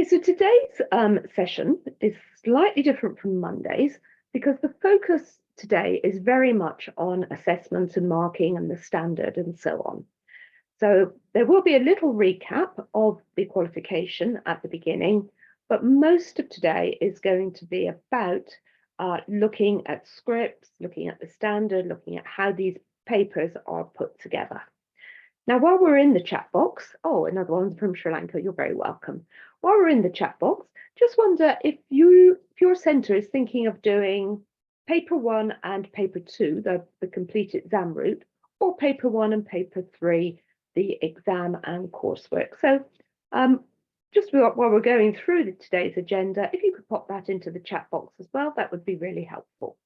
So today's session is slightly different from Monday's because the focus today is very much on assessment and marking and the standard and so on. So there will be a little recap of the qualification at the beginning, but most of today is going to be about looking at scripts, looking at the standard, looking at how these papers are put together. Now, while we're in the chat box, oh, another one from Sri Lanka, you're very welcome. While we're in the chat box, just wonder if your centre is thinking of doing paper 1 and paper 2, the complete exam route, or paper 1 and paper 3, the exam and coursework. So just while we're going through today's agenda, if you could pop that into the chat box as well, that would be really helpful.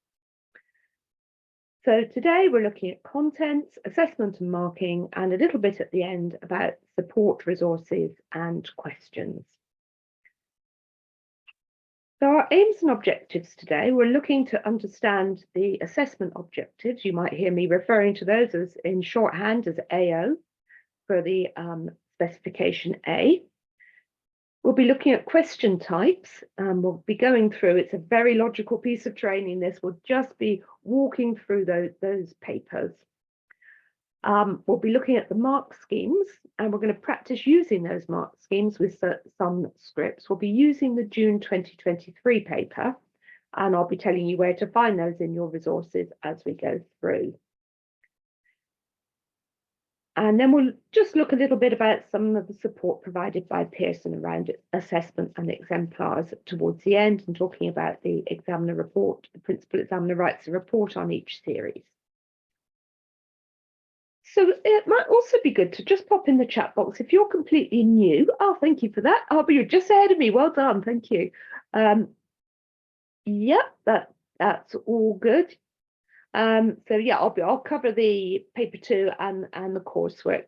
So today we're looking at contents, assessment and marking, and a little bit at the end about support resources and questions. So our aims and objectives today, we're looking to understand the assessment objectives. You might hear me referring to those as in shorthand as AO for the specification A. We'll be looking at question types. We'll be going through, it's a very logical piece of training. This will just be walking through those papers. We'll be looking at the mark schemes, and we're going to practice using those mark schemes with some scripts. We'll be using the June 2023 paper, and I'll be telling you where to find those in your resources as we go through. And then we'll just look a little bit about some of the support provided by Pearson around assessment and exemplars towards the end, and talking about the examiner report. The principal examiner writes a report on each series. So it might also be good to just pop in the chat box if you're completely new. Oh, thank you for that. Oh, but you're just ahead of me. Well done. Thank you. Yeah, that's all good. So yeah, I'll cover the paper 2 and the coursework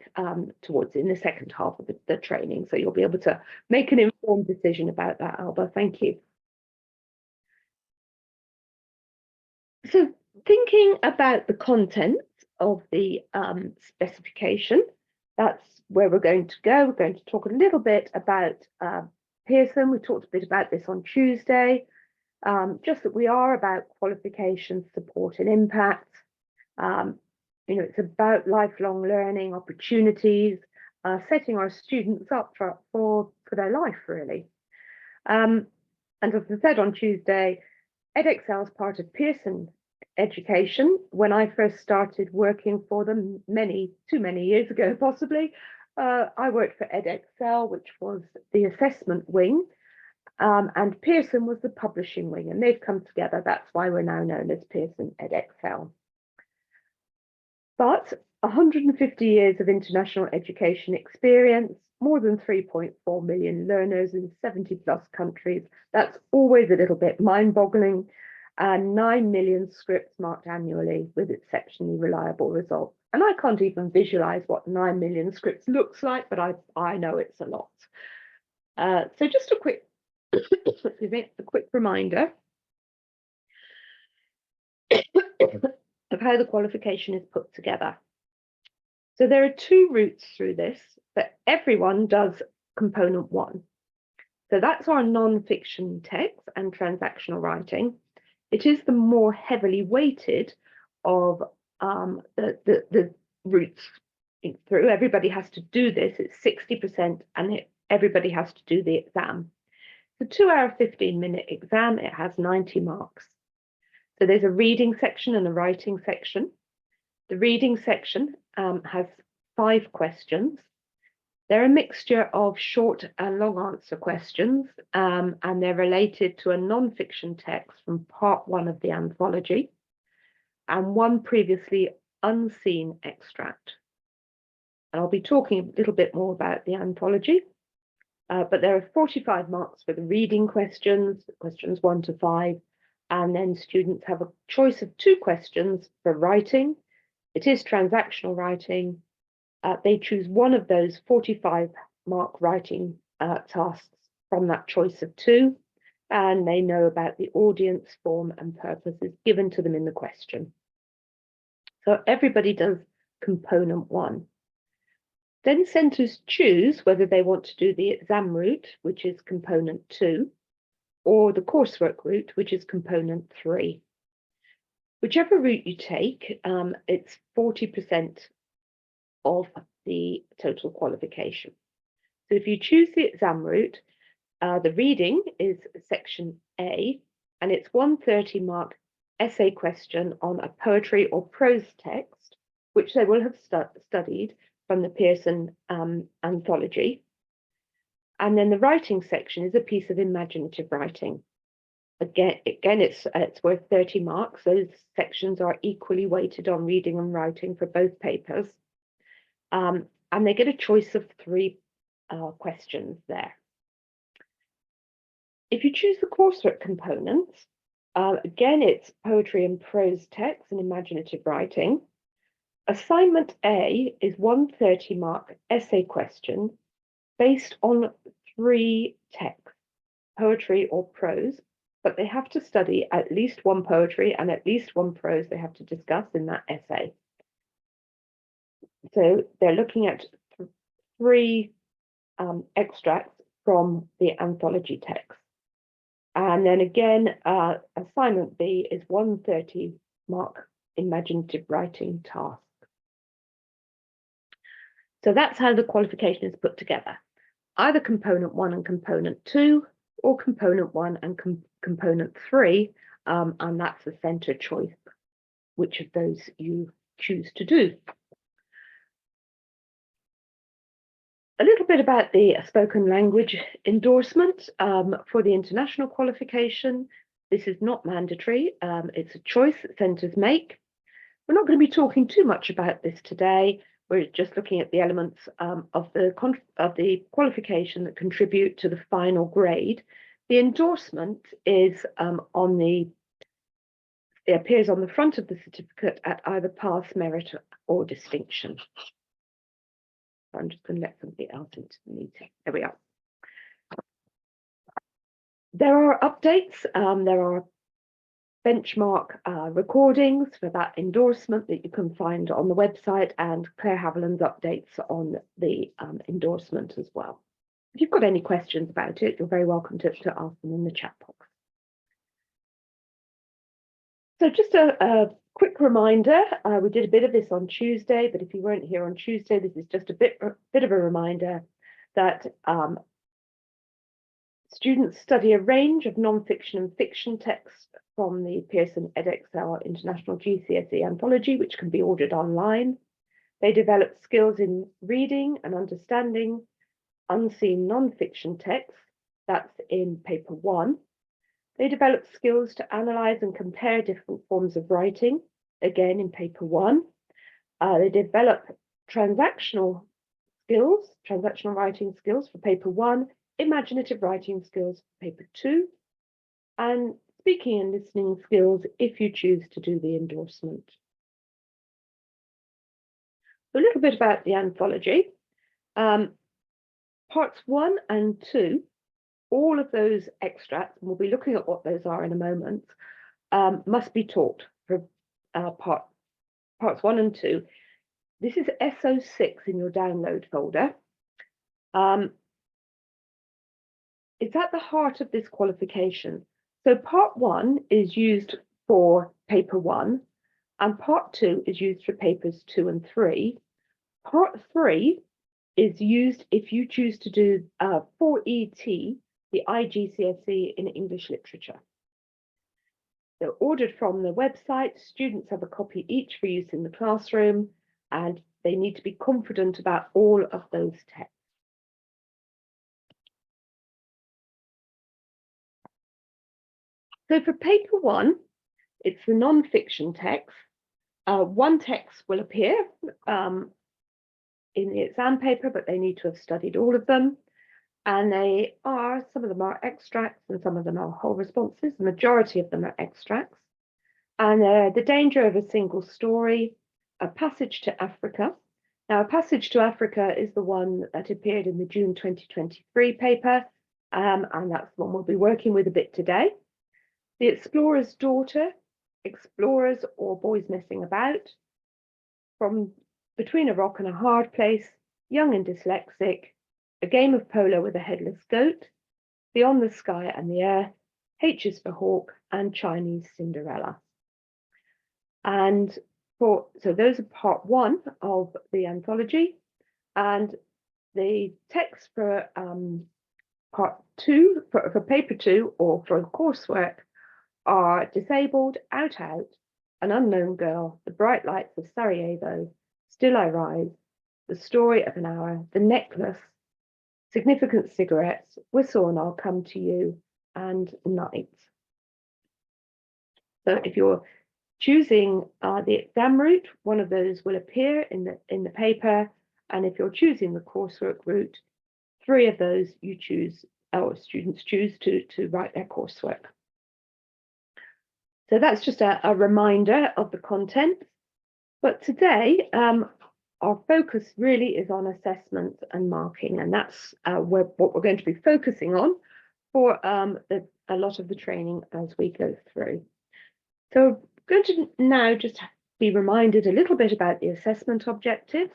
towards in the second half of the training, so you'll be able to make an informed decision about that, Alba. Thank you. So thinking about the contents of the specification, that's where we're going to go. We're going to talk a little bit about Pearson. We talked a bit about this on Tuesday. Just that we are about qualification, support and impact. It's about lifelong learning opportunities, setting our students up for their life, really. And as I said on Tuesday, Edexcel is part of Pearson Education. When I first started working for them too many years ago, possibly, I worked for Edexcel, which was the assessment wing. And Pearson was the publishing wing, and they've come together. That's why we're now known as Pearson Edexcel. But 150 years of international education experience, more than 3.4 million learners in 70 plus countries. That's always a little bit mind-boggling. And 9 million scripts marked annually with exceptionally reliable results. And I can't even visualize what 9 million scripts looks like, but I know it's a lot. So just a quick reminder of how the qualification is put together. So there are 2 routes through this, but everyone does component 1. So that's our non-fiction text and transactional writing. It is the more heavily weighted of the routes through. Everybody has to do this. It's 60%, and everybody has to do the exam. The 2-hour, 15-minute exam, it has 90 marks. So there's a reading section and a writing section. The reading section has 5 questions. They're a mixture of short and long answer questions, and they're related to a non-fiction text from part 1 of the anthology and 1 previously unseen extract. And I'll be talking a little bit more about the anthology. But there are 45 marks for the reading questions 1 to 5, and then students have a choice of 2 questions for writing. It is transactional writing. They choose one of those 45 mark writing tasks from that choice of 2, and they know about the audience, form and purposes given to them in the question. So everybody does component 1. Then centres choose whether they want to do the exam route, which is component 2, or the coursework route, which is component 3. Whichever route you take, it's 40% of the total qualification. So if you choose the exam route, the reading is section A, and it's 130 mark essay question on a poetry or prose text, which they will have studied from the Pearson anthology. And then the writing section is a piece of imaginative writing. Again, it's worth 30 marks. Those sections are equally weighted on reading and writing for both papers. And they get a choice of 3 questions there. If you choose the coursework components, again, it's poetry and prose text and imaginative writing. Assignment A is 130 mark essay question based on 3 texts, poetry or prose, but they have to study at least 1 poetry and at least 1 prose they have to discuss in that essay. So they're looking at 3 extracts from the anthology text. And then again, assignment B is 130 mark imaginative writing task. So that's how the qualification is put together. Either component 1 and component 2, or component 1 and component 3, and that's the centre choice, which of those you choose to do. A little bit about the spoken language endorsement for the international qualification. This is not mandatory. It's a choice that centres make. We're not going to be talking too much about this today. We're just looking at the elements of the qualification that contribute to the final grade. The endorsement is it appears on the front of the certificate at either pass, merit, or distinction. I'm just going to let somebody else into the meeting. There we are. There are updates. There are benchmark recordings for that endorsement that you can find on the website, and Claire Haviland's updates on the endorsement as well. If you've got any questions about it, you're very welcome to ask them in the chat box. So just a quick reminder, we did a bit of this on Tuesday, but if you weren't here on Tuesday, this is just a bit of a reminder that students study a range of non-fiction and fiction texts from the Pearson Edexcel International GCSE Anthology, which can be ordered online. They develop skills in reading and understanding unseen non-fiction texts, that's in paper 1. They develop skills to analyse and compare different forms of writing, again in paper 1. They develop transactional writing skills for paper 1, imaginative writing skills for paper 2, and speaking and listening skills if you choose to do the endorsement. A little bit about the anthology. Parts 1 and 2, all of those extracts, and we'll be looking at what those are in a moment, must be taught for parts 1 and 2. This is SO6 in your download folder. It's at the heart of this qualification. So part 1 is used for paper 1, and part 2 is used for papers 2 and 3. Part 3 is used if you choose to do for ET, the IGCSE in English literature. They're ordered from the website. Students have a copy each for use in the classroom, and they need to be confident about all of those texts. So for paper 1, it's the non-fiction text. 1 text will appear in the exam paper, but they need to have studied all of them. And some of them are extracts and some of them are whole responses. The majority of them are extracts. And The Danger of a Single Story, A Passage to Africa. Now, A Passage to Africa is the one that appeared in the June 2023 paper, and that's the one we'll be working with a bit today. The Explorer's Daughter, Explorers or Boys Messing About, From Between a Rock and a Hard Place, Young and Dyslexic, A Game of Polo with a Headless Goat, Beyond the Sky and the Earth, H is for Hawk, and Chinese Cinderella. And so those are part 1 of the anthology, and the text for part 2, for paper 2 or for coursework, are Disabled, Out, An Unknown Girl, The Bright Lights of Sarajevo, Still I Rise, The Story of an Hour, The Necklace, Significant Cigarettes, Whistle and I'll Come to You, and Nights. So if you're choosing the exam route, one of those will appear in the paper, and if you're choosing the coursework route, 3 of those you choose, or students choose to write their coursework. So that's just a reminder of the content. But today, our focus really is on assessment and marking, and that's what we're going to be focusing on for a lot of the training as we go through. So I'm going to now just be reminded a little bit about the assessment objectives.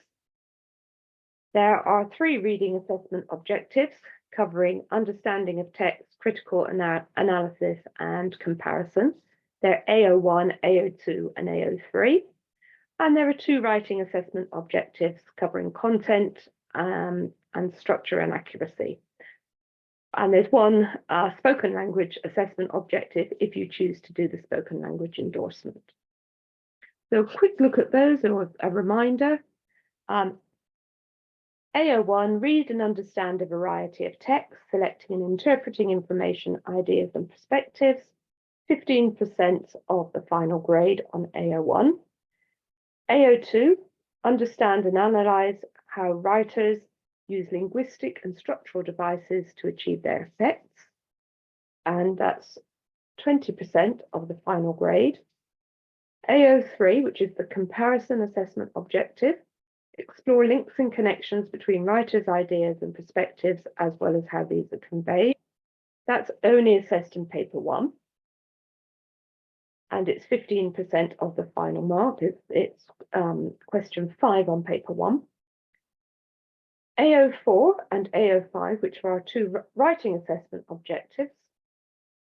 There are 3 reading assessment objectives covering understanding of text, critical analysis, and comparison. They're AO1, AO2, and AO3. And there are 2 writing assessment objectives covering content and structure and accuracy. And there's 1 spoken language assessment objective if you choose to do the spoken language endorsement. So a quick look at those, or a reminder. AO1, read and understand a variety of text, selecting and interpreting information, ideas and perspectives. 15% of the final grade on AO1. AO2, understand and analyze how writers use linguistic and structural devices to achieve their effects. And that's 20% of the final grade. AO3, which is the comparison assessment objective, explore links and connections between writers' ideas and perspectives, as well as how these are conveyed. That's only assessed in paper 1. And it's 15% of the final mark. It's question 5 on paper 1. AO4 and AO5, which are our 2 writing assessment objectives,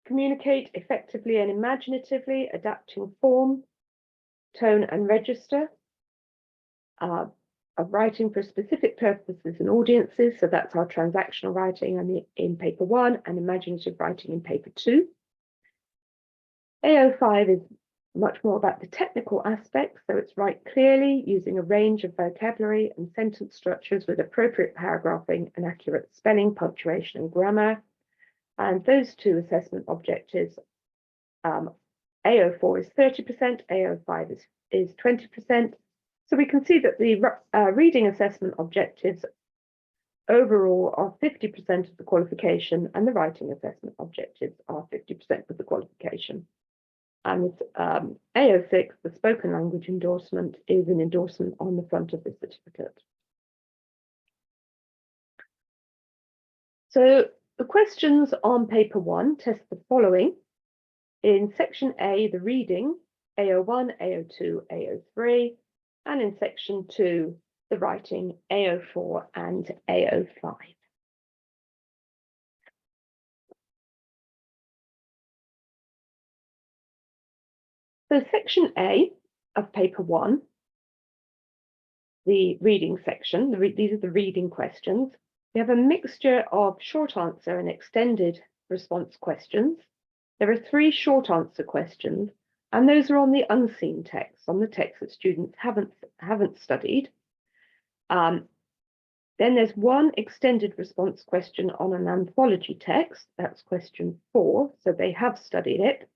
communicate effectively and imaginatively, adapting form, tone, and register, of writing for specific purposes and audiences. So that's our transactional writing in paper 1 and imaginative writing in paper 2. AO5 is much more about the technical aspects, so it's write clearly using a range of vocabulary and sentence structures with appropriate paragraphing and accurate spelling, punctuation, and grammar. And those 2 assessment objectives, AO4 is 30%, AO5 is 20%. So we can see that the reading assessment objectives overall are 50% of the qualification, and the writing assessment objectives are 50% of the qualification. And AO6, the spoken language endorsement, is an endorsement on the front of the certificate. So the questions on paper 1 test the following. In section A, the reading, AO1, AO2, AO3, and in section 2, the writing, AO4 and AO5. So section A of paper 1, the reading section, these are the reading questions. We have a mixture of short answer and extended response questions. There are 3 short answer questions, and those are on the unseen text, on the text that students haven't studied. Then there's 1 extended response question on an anthology text, that's question 4, so they have studied it,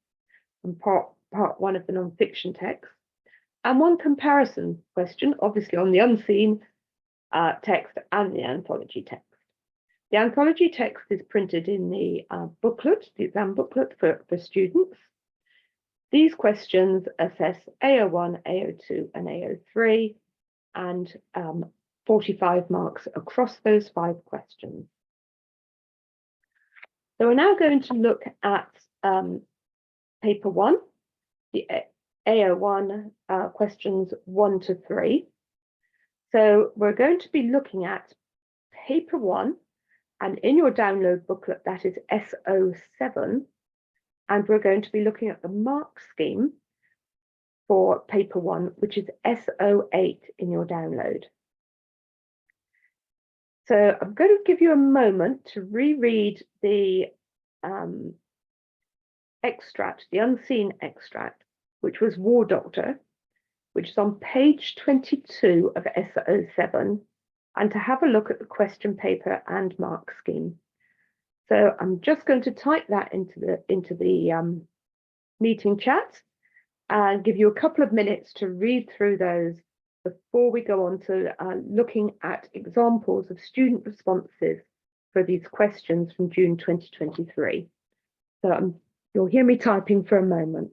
and part 1 of the non-fiction text, and 1 comparison question, obviously on the unseen text and the anthology text. The anthology text is printed in the booklet, the exam booklet for students. These questions assess AO1, AO2, and AO3, and 45 marks across those 5 questions. So we're now going to look at paper 1, the AO1 questions 1 to 3. So we're going to be looking at paper 1, and in your download booklet, that is SO7, and we're going to be looking at the mark scheme for paper 1, which is SO8 in your download. So I'm going to give you a moment to reread the extract, the unseen extract, which was War Doctor, which is on page 22 of SO7, and to have a look at the question paper and mark scheme. So I'm just going to type that into the meeting chat and give you a couple of minutes to read through those before we go on to looking at examples of student responses for these questions from June 2023. So you'll hear me typing for a moment.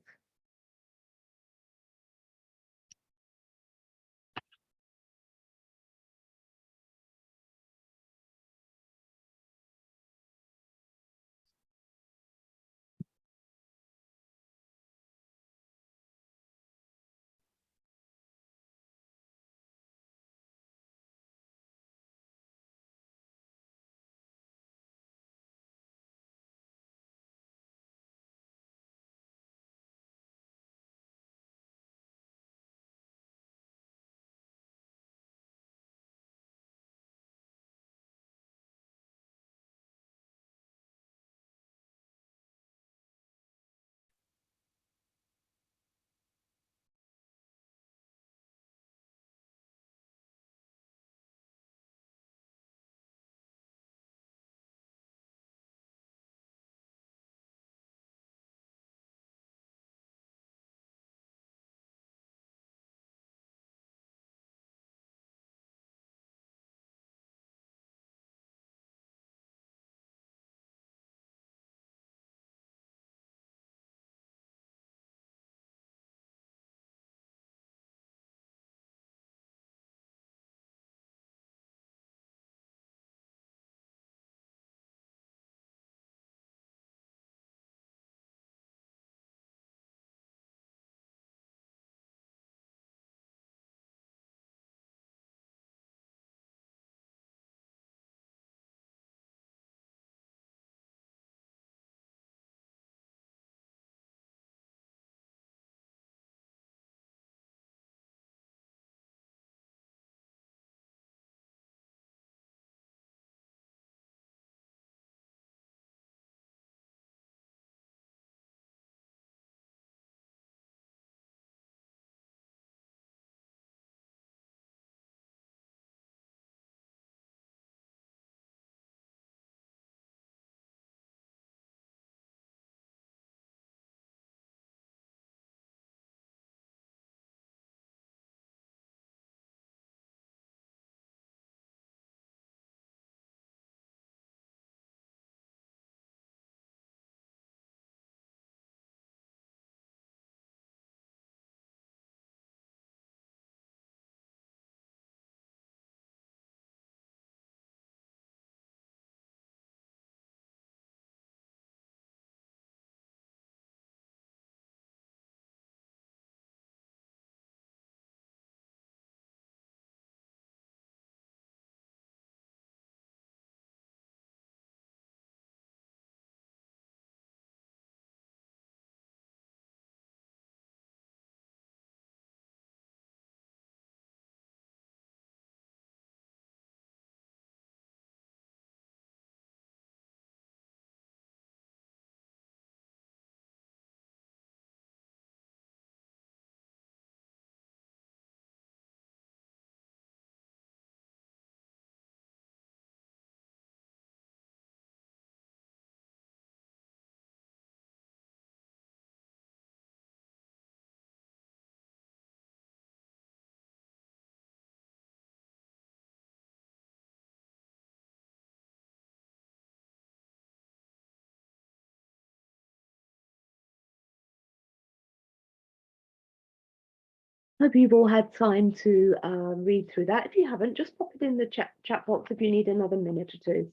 Hope you've all had time to read through that. If you haven't, just pop it in the chat box if you need another minute or two.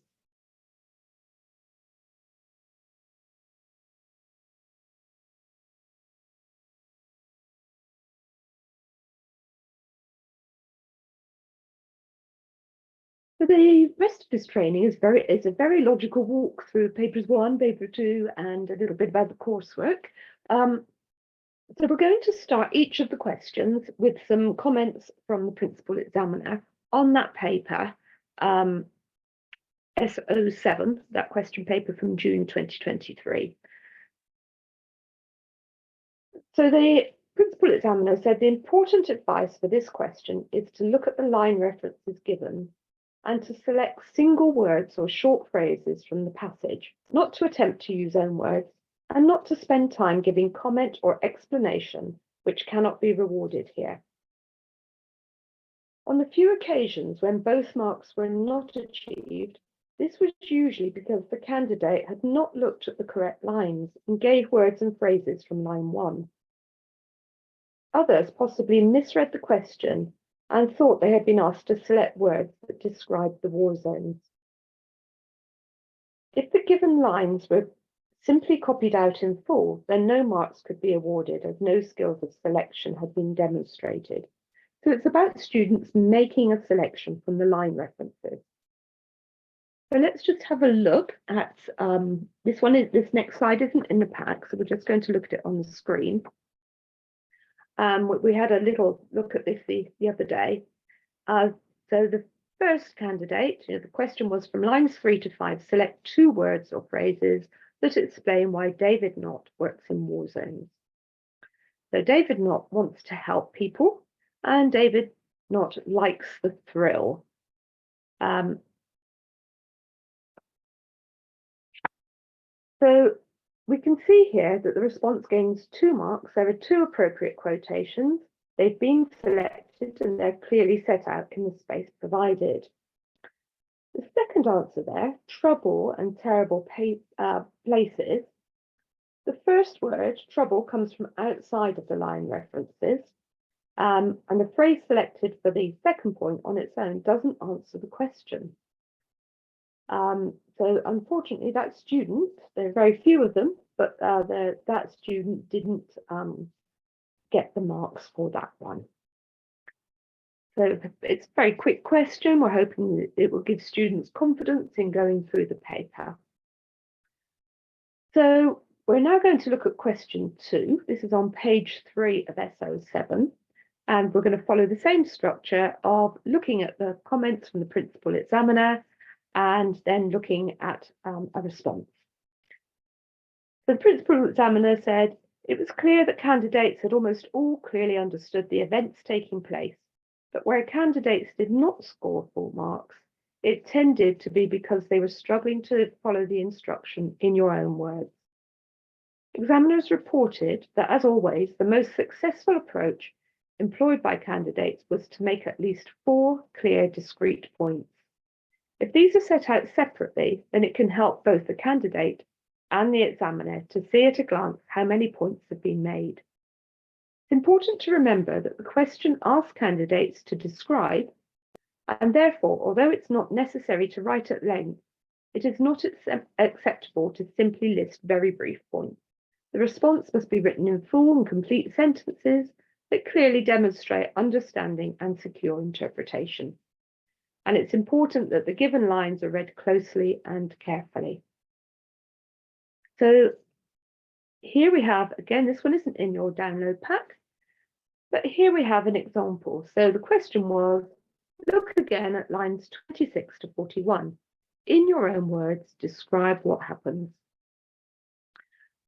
So the rest of this training is a very logical walk through papers 1, paper 2, and a little bit about the coursework. So we're going to start each of the questions with some comments from the principal examiner on that paper, SO7, that question paper from June 2023. So the principal examiner said the important advice for this question is to look at the line references given and to select single words or short phrases from the passage, not to attempt to use own words, and not to spend time giving comment or explanation, which cannot be rewarded here. On the few occasions when both marks were not achieved, this was usually because the candidate had not looked at the correct lines and gave words and phrases from line 1. Others possibly misread the question and thought they had been asked to select words that described the war zones. If the given lines were simply copied out in full, then no marks could be awarded as no skills of selection had been demonstrated. So it's about students making a selection from the line references. So let's just have a look at this next slide isn't in the pack, so we're just going to look at it on the screen. We had a little look at this the other day. So the first candidate, the question was from lines 3 to 5, select 2 words or phrases that explain why David Knott works in war zones. So David Knott wants to help people, and David Knott likes the thrill. So we can see here that the response gains 2 marks. There are 2 appropriate quotations. They've been selected and they're clearly set out in the space provided. The second answer there, trouble and terrible places. The first word, trouble, comes from outside of the line references. And the phrase selected for the second point on its own doesn't answer the question. So unfortunately, that student, there are very few of them, but that student didn't get the marks for that one. So it's a very quick question. We're hoping that it will give students confidence in going through the paper. So we're now going to look at question 2. This is on page 3 of SO7. And we're going to follow the same structure of looking at the comments from the principal examiner and then looking at a response. The principal examiner said, it was clear that candidates had almost all clearly understood the events taking place, but where candidates did not score full marks, it tended to be because they were struggling to follow the instruction in your own words. Examiners reported that, as always, the most successful approach employed by candidates was to make at least 4 clear, discrete points. If these are set out separately, then it can help both the candidate and the examiner to see at a glance how many points have been made. It's important to remember that the question asks candidates to describe, and therefore, although it's not necessary to write at length, it is not acceptable to simply list very brief points. The response must be written in full and complete sentences that clearly demonstrate understanding and secure interpretation. And it's important that the given lines are read closely and carefully. So here we have, again, this one isn't in your download pack, but here we have an example. So the question was, look again at lines 26 to 41. In your own words, describe what happens.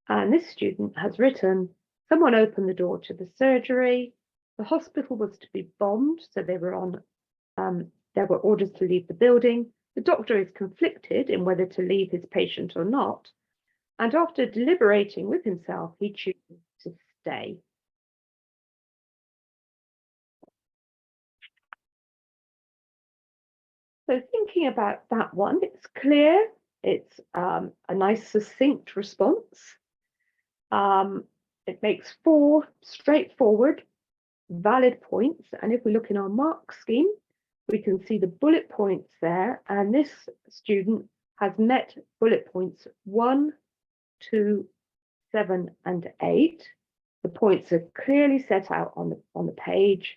And this student has written, someone opened the door to the surgery. The hospital was to be bombed, so they were on there were orders to leave the building. The doctor is conflicted in whether to leave his patient or not. And after deliberating with himself, he chooses to stay. So thinking about that one, it's clear. It's a nice succinct response. It makes 4 straightforward, valid points. And if we look in our mark scheme, we can see the bullet points there, and this student has met bullet points 1, 2, 7, and 8. The points are clearly set out on the page.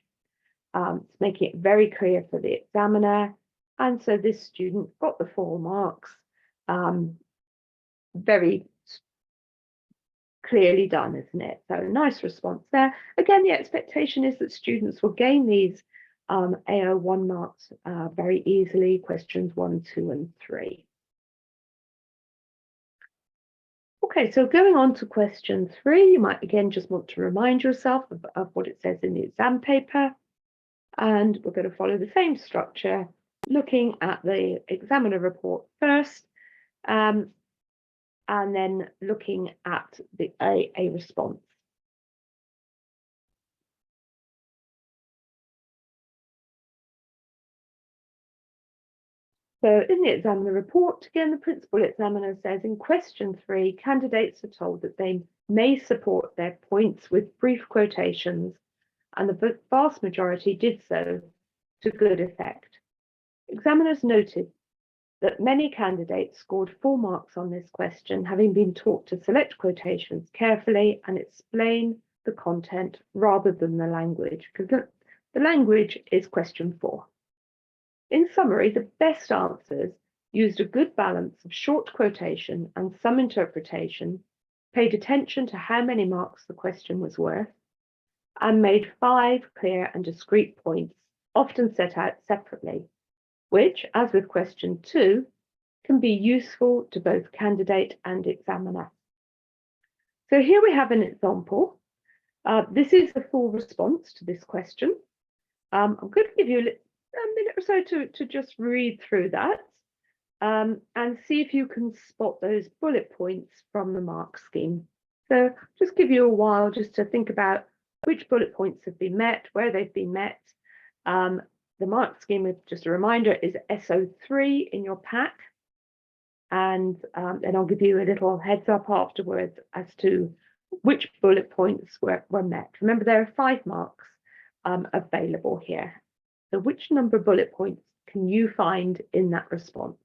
It's making it very clear for the examiner, And so this student got the 4 marks. Very clearly done, isn't it? So nice response there. Again, the expectation is that students will gain these AO1 marks very easily, questions 1, 2, and 3. Okay, so going on to question 3, you might again just want to remind yourself of what it says in the exam paper. And we're going to follow the same structure, looking at the examiner report first, and then looking at the a response. So in the examiner report, again, the principal examiner says in question 3, candidates are told that they may support their points with brief quotations, and the vast majority did so to good effect. Examiners noted that many candidates scored 4 marks on this question, having been taught to select quotations carefully and explain the content rather than the language, because the language is question 4. In summary, the best answers used a good balance of short quotation and some interpretation, paid attention to how many marks the question was worth, and made 5 clear and discrete points, often set out separately, which, as with question 2, can be useful to both candidate and examiner. So here we have an example. This is the full response to this question. I'm going to give you a minute or so to just read through that and see if you can spot those bullet points from the mark scheme. So just give you a while just to think about which bullet points have been met, where they've been met. The mark scheme, just a reminder, is SO3 in your pack. And then I'll give you a little heads up afterwards as to which bullet points were met. Remember, there are 5 marks available here. So which number of bullet points can you find in that response?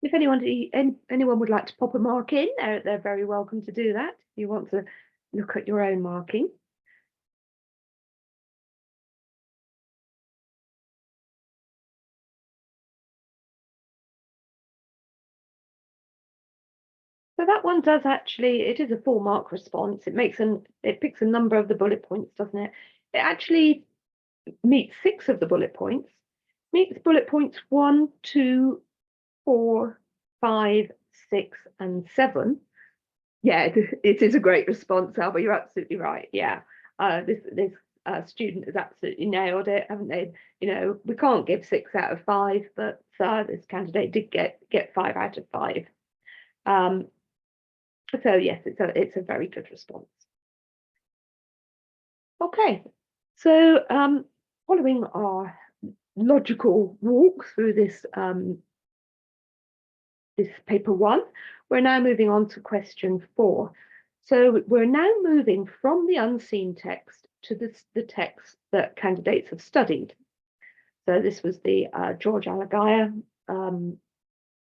If anyone would like to pop a mark in, they're very welcome to do that. If you want to look at your own marking. So that one does actually, it is a 4 mark response. It picks a number of the bullet points, doesn't it? It actually meets 6 of the bullet points. Meets bullet points 1, 2, 4, 5, 6, and 7. Yeah, it is a great response, Alba. You're absolutely right. Yeah, this student has absolutely nailed it, haven't they? You know, we can't give 6 out of 5, but this candidate did get 5 out of 5. So yes, it's a very good response. Okay, so following our logical walk through this this paper 1, we're now moving on to question 4. So we're now moving from the unseen text to the text that candidates have studied. So this was the George Alagiah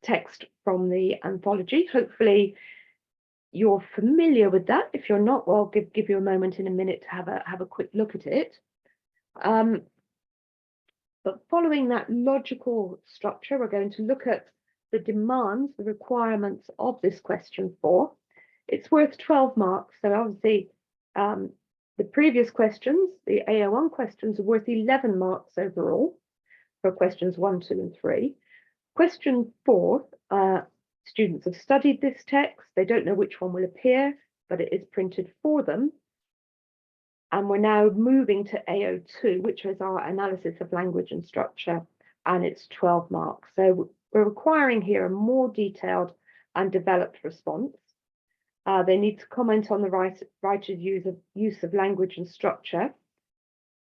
text from the anthology. Hopefully you're familiar with that. If you're not, well, give you a moment in a minute to have a quick look at it. But following that logical structure, we're going to look at the demands, the requirements of this question 4. It's worth 12 marks. So obviously, the previous questions, the AO1 questions, are worth 11 marks overall for questions 1, 2, and 3. Question 4, students have studied this text. They don't know which one will appear, but it is printed for them. And we're now moving to AO2, which is our analysis of language and structure, and it's 12 marks. So we're requiring here a more detailed and developed response. They need to comment on the writer's use of language and structure,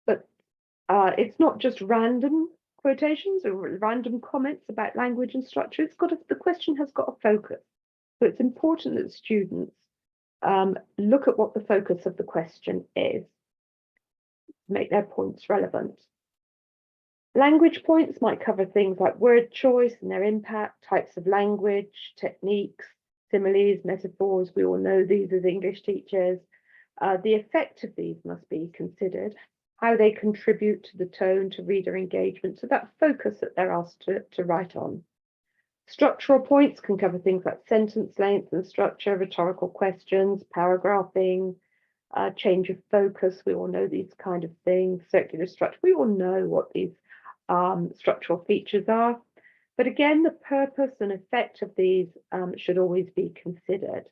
but it's not just random quotations or random comments about language and structure. The question has got a focus. So it's important that students look at what the focus of the question is, make their points relevant. Language points might cover things like word choice and their impact, types of language, techniques, similes, metaphors. We all know these as English teachers. The effect of these must be considered, how they contribute to the tone, to reader engagement, so that focus that they're asked to write on. Structural points can cover things like sentence length and structure, rhetorical questions, paragraphing, change of focus. We all know these kind of things, circular structure. We all know what these structural features are. But again, the purpose and effect of these should always be considered.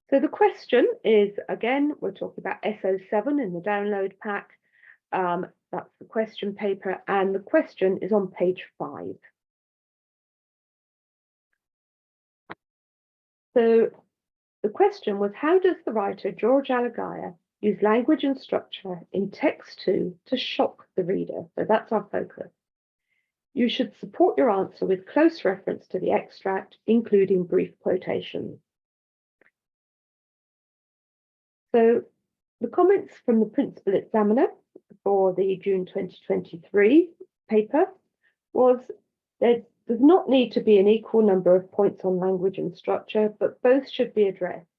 So the question is, again, we're talking about SO7 in the download pack. That's the question paper, and the question is on page 5. So the question was, how does the writer George Alagiah use language and structure in text 2 to shock the reader? So that's our focus. You should support your answer with close reference to the extract, including brief quotations. So the comments from the principal examiner for the June 2023 paper was there does not need to be an equal number of points on language and structure, but both should be addressed,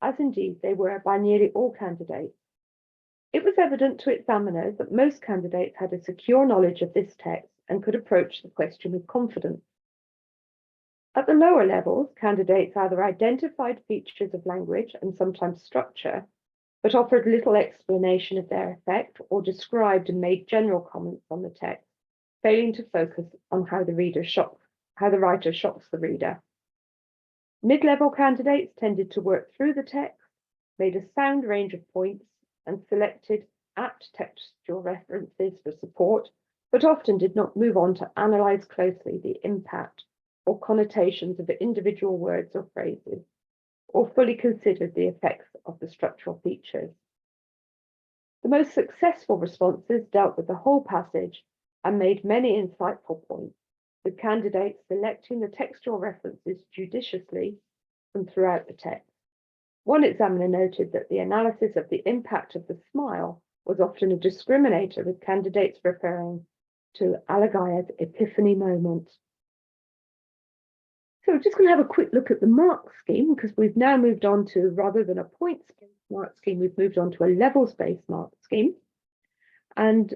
as indeed they were by nearly all candidates. It was evident to examiners that most candidates had a secure knowledge of this text and could approach the question with confidence. At the lower levels, candidates either identified features of language and sometimes structure, but offered little explanation of their effect or described and made general comments on the text, failing to focus on how the writer shocks the reader. Mid-level candidates tended to work through the text, made a sound range of points, and selected apt textual references for support, but often did not move on to analyze closely the impact or connotations of the individual words or phrases, or fully considered the effects of the structural features. The most successful responses dealt with the whole passage and made many insightful points, with candidates selecting the textual references judiciously from throughout the text. One examiner noted that the analysis of the impact of the smile was often a discriminator, with candidates referring to Alagiah's epiphany moment. So we're just going to have a quick look at the mark scheme, because we've now moved on to, rather than a points-based mark scheme, we've moved on to a levels-based mark scheme. And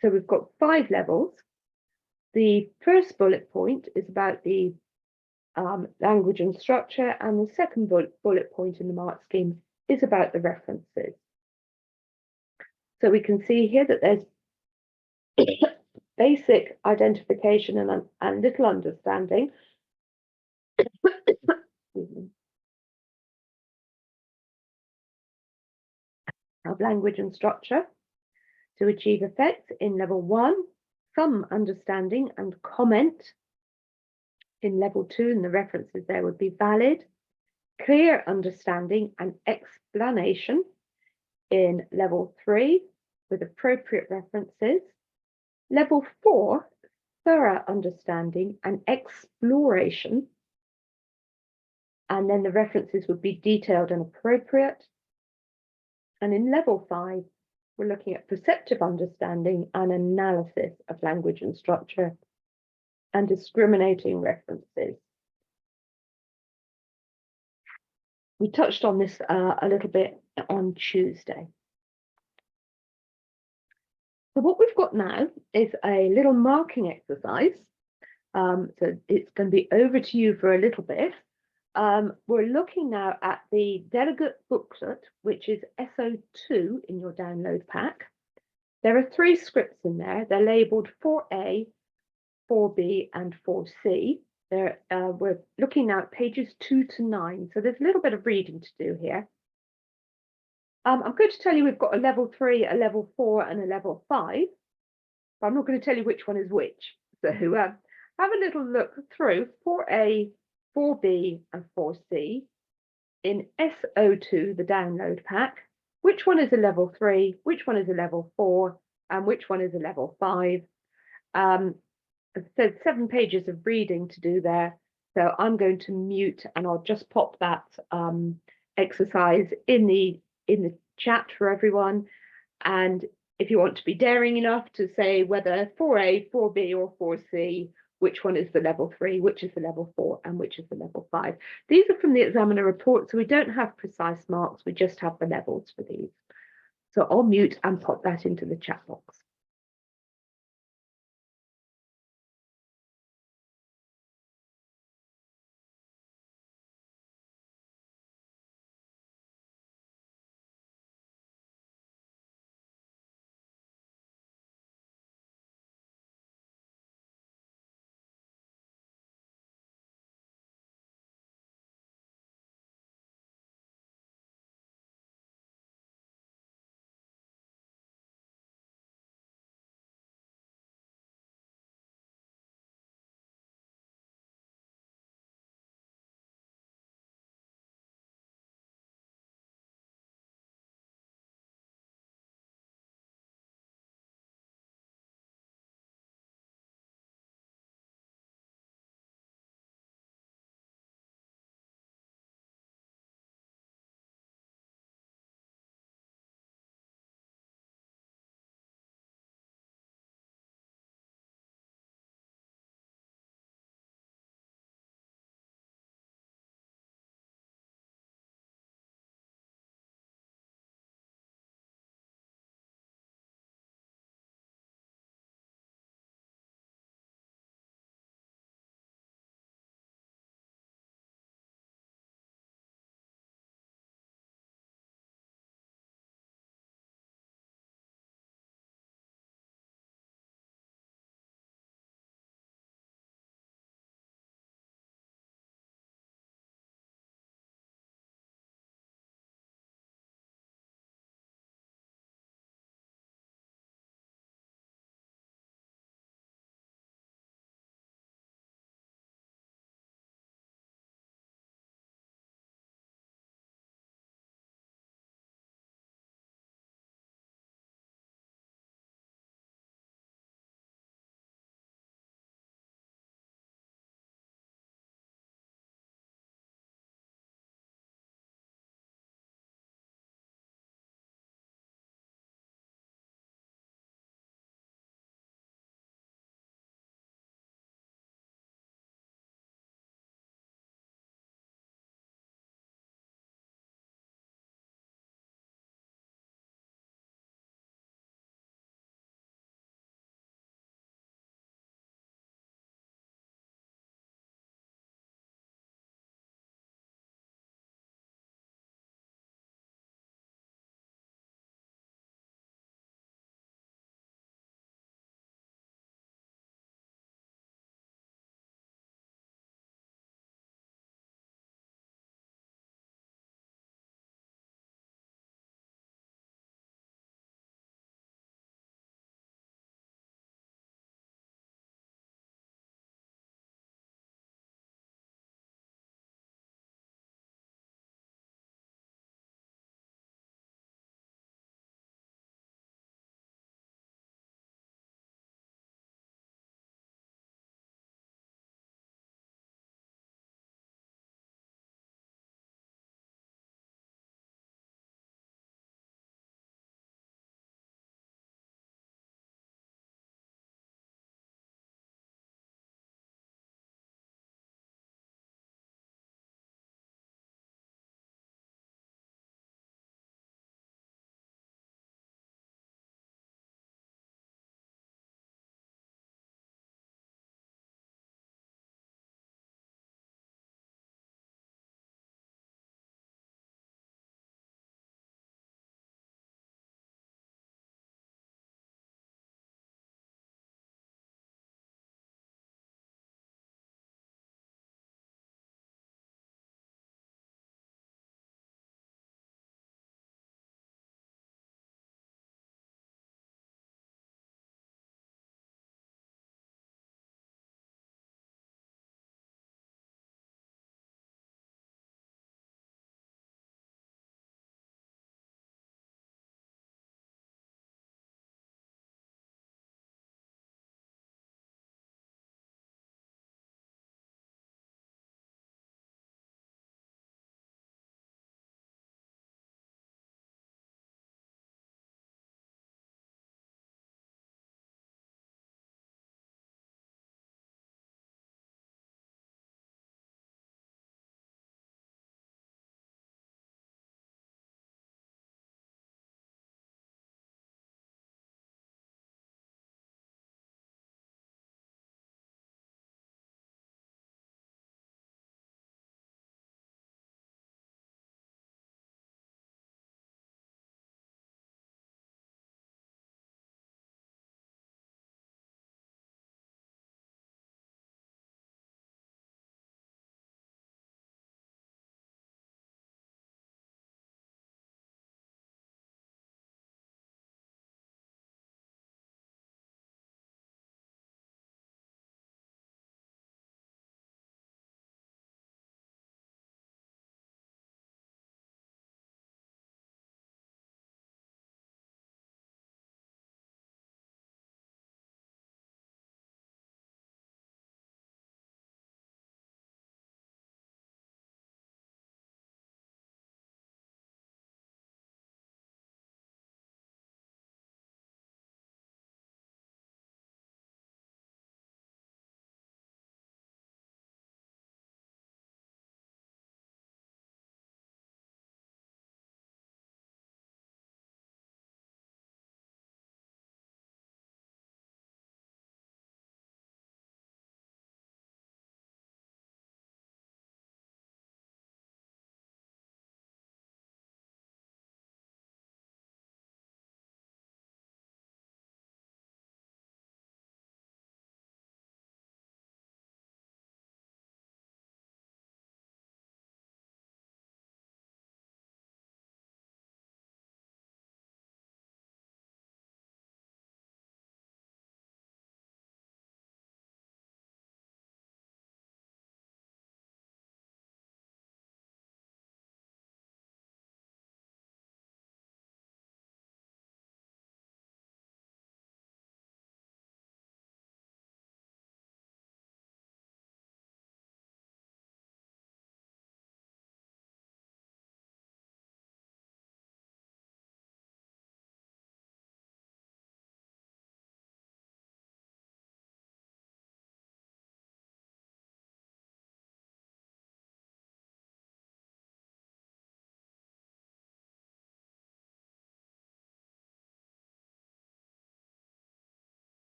so we've got 5 levels. The first bullet point is about the language and structure, and the second bullet point in the mark scheme is about the references. So we can see here that there's basic identification and little understanding. of language and structure. To achieve effect in level 1, some understanding and comment. In level 2, and the references there would be valid, clear understanding and explanation. In level 3, with appropriate references. Level 4, thorough understanding and exploration. And then the references would be detailed and appropriate. And in level 5, we're looking at perceptive understanding and analysis of language and structure and discriminating references. We touched on this a little bit on Tuesday. So what we've got now is a little marking exercise. So it's going to be over to you for a little bit. We're looking now at the delegate booklet, which is SO2 in your download pack. There are 3 scripts in there. They're labelled 4A, 4B and 4C. We're looking now at pages 2 to 9. So there's a little bit of reading to do here. I'm going to tell you we've got a level 3, a level 4 and a level 5. But I'm not going to tell you which one is which. So have a little look through 4A, 4B and 4C in SO2, the download pack. Which one is a level 3, which one is a level 4 and which one is a level 5. So 7 pages of reading to do there. So I'm going to mute and I'll just pop that exercise in the chat for everyone. And if you want to be daring enough to say whether 4A, 4B or 4C, which one is the level 3, which is the level 4 and which is the level 5. These are from the examiner report, so we don't have precise marks, we just have the levels for these. So I'll mute and pop that into the chat box.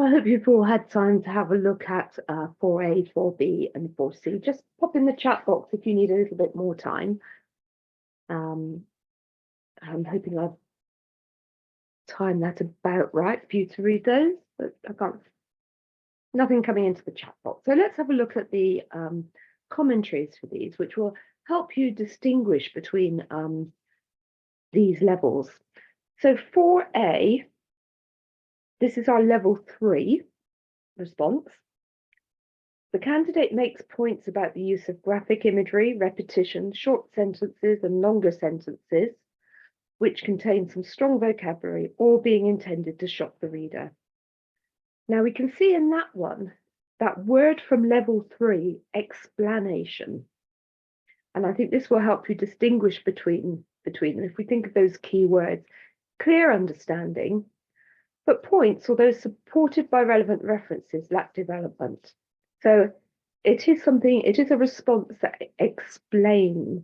I hope you've all had time to have a look at 4A, 4B, and 4C. Just pop in the chat box if you need a little bit more time. I'm hoping I've timed that about right for you to read those, but I can't. Nothing coming into the chat box. So let's have a look at the commentaries for these, which will help you distinguish between these levels. So 4A, this is our level 3 response. The candidate makes points about the use of graphic imagery, repetition, short sentences, and longer sentences, which contain some strong vocabulary, all being intended to shock the reader. Now we can see in that one, that word from level 3, explanation. And I think this will help you distinguish between them. If we think of those key words, clear understanding, but points, although supported by relevant references, lack development. So it is a response that explains.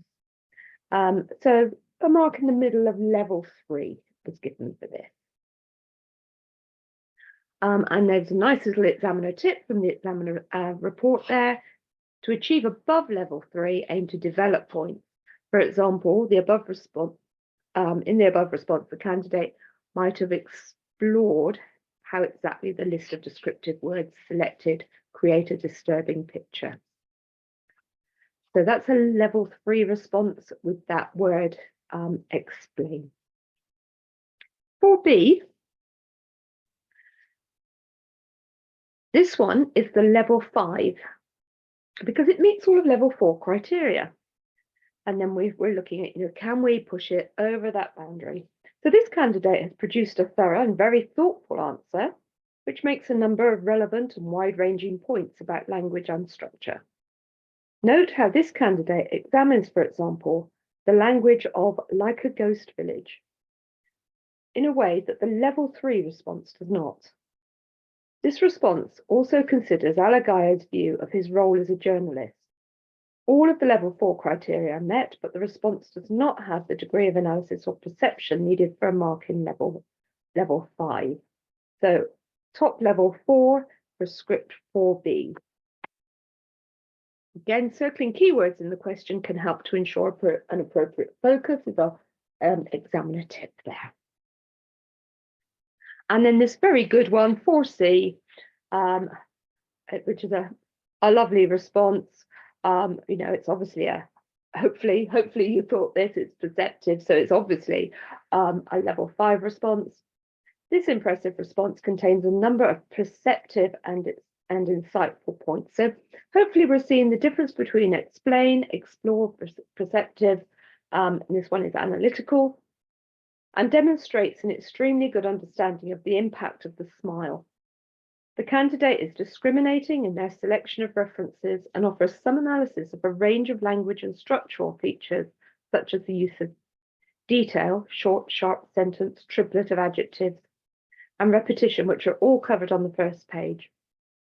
So a mark in the middle of level 3 was given for this. And there's a nice little examiner tip from the examiner report there. To achieve above level 3, aim to develop points. For example, the above response, in the above response, the candidate might have explored how exactly the list of descriptive words selected create a disturbing picture. So that's a level 3 response with that word explain. 4B, this one is the level 5 because it meets all of level 4 criteria. And then we're looking at, can we push it over that boundary? So this candidate has produced a thorough and very thoughtful answer, which makes a number of relevant and wide-ranging points about language and structure. Note how this candidate examines, for example, the language of Like a Ghost Village in a way that the level 3 response does not. This response also considers Alagaya's view of his role as a journalist. All of the level 4 criteria are met, but the response does not have the degree of analysis or perception needed for a mark in level 5. So top level 4 for script 4B. Again, circling keywords in the question can help to ensure an appropriate focus with our examiner tip there. And then this very good one, 4C, which is a lovely response. It's obviously hopefully you thought this, it's perceptive, so it's obviously a level 5 response. This impressive response contains a number of perceptive and insightful points. So hopefully we're seeing the difference between explain, explore, perceptive, and this one is analytical, and demonstrates an extremely good understanding of the impact of the smile. The candidate is discriminating in their selection of references and offers some analysis of a range of language and structural features, such as the use of detail, short, sharp sentence, triplet of adjectives, and repetition, which are all covered on the first page.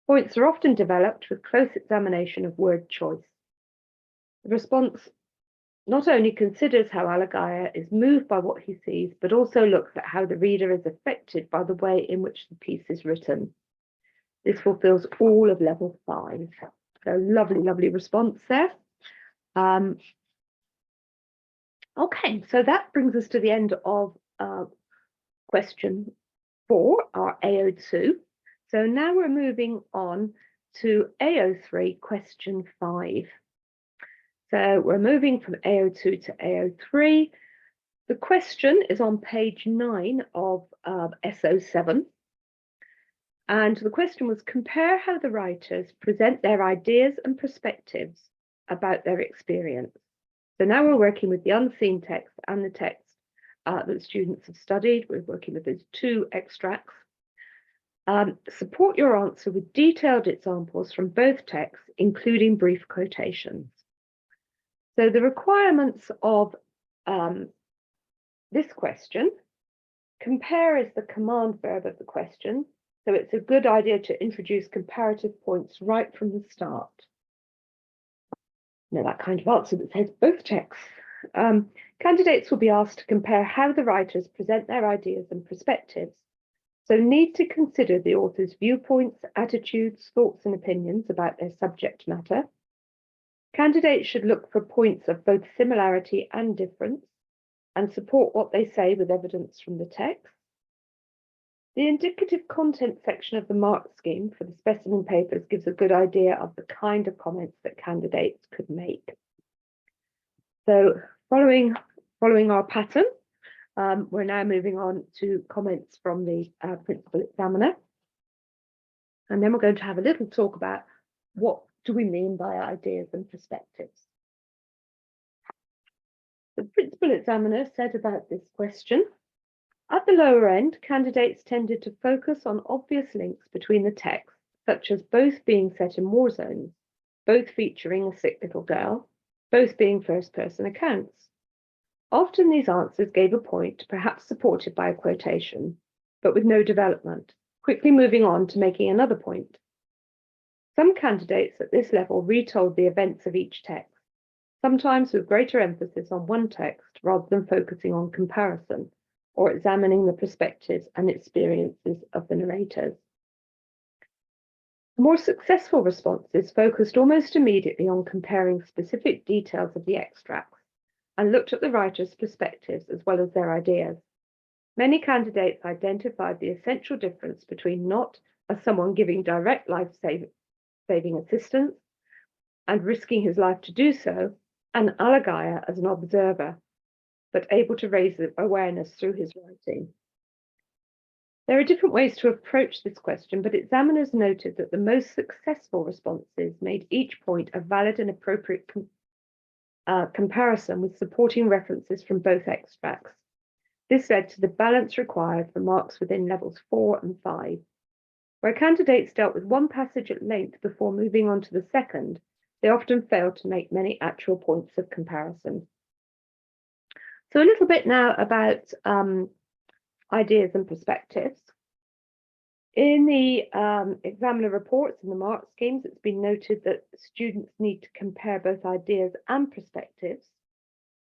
Points are often developed with close examination of word choice. The response not only considers how Alagaya is moved by what he sees, but also looks at how the reader is affected by the way in which the piece is written. This fulfills all of level 5. So lovely, lovely response there. Okay, so that brings us to the end of question 4, our AO2. So now we're moving on to AO3, question 5. So we're moving from AO2 to AO3. The question is on page 9 of SO7. And the question was, compare how the writers present their ideas and perspectives about their experience. So now we're working with the unseen text and the text that students have studied. We're working with those 2 extracts. Support your answer with detailed examples from both texts, including brief quotations. So the requirements of this question, compare is the command verb of the question. So it's a good idea to introduce comparative points right from the start. That kind of answer that says both texts. Candidates will be asked to compare how the writers present their ideas and perspectives. So need to consider the author's viewpoints, attitudes, thoughts and opinions about their subject matter. Candidates should look for points of both similarity and difference and support what they say with evidence from the text. The indicative content section of the mark scheme for the specimen papers gives a good idea of the kind of comments that candidates could make. So following our pattern, we're now moving on to comments from the principal examiner. And then we're going to have a little talk about what do we mean by ideas and perspectives. The principal examiner said about this question, at the lower end, candidates tended to focus on obvious links between the texts, such as both being set in war zones, both featuring a sick little girl, both being first-person accounts. Often these answers gave a point, perhaps supported by a quotation, but with no development, quickly moving on to making another point. Some candidates at this level retold the events of each text, sometimes with greater emphasis on one text rather than focusing on comparison or examining the perspectives and experiences of the narrators. The more successful responses focused almost immediately on comparing specific details of the extracts and looked at the writer's perspectives as well as their ideas. Many candidates identified the essential difference between not as someone giving direct life-saving assistance and risking his life to do so, and Alagaya as an observer, but able to raise awareness through his writing. There are different ways to approach this question, but examiners noted that the most successful responses made each point a valid and appropriate comparison with supporting references from both extracts. This led to the balance required for marks within levels 4 and 5. Where candidates dealt with one passage at length before moving on to the second, they often failed to make many actual points of comparison. So a little bit now about ideas and perspectives. In the examiner reports and the mark schemes, it's been noted that students need to compare both ideas and perspectives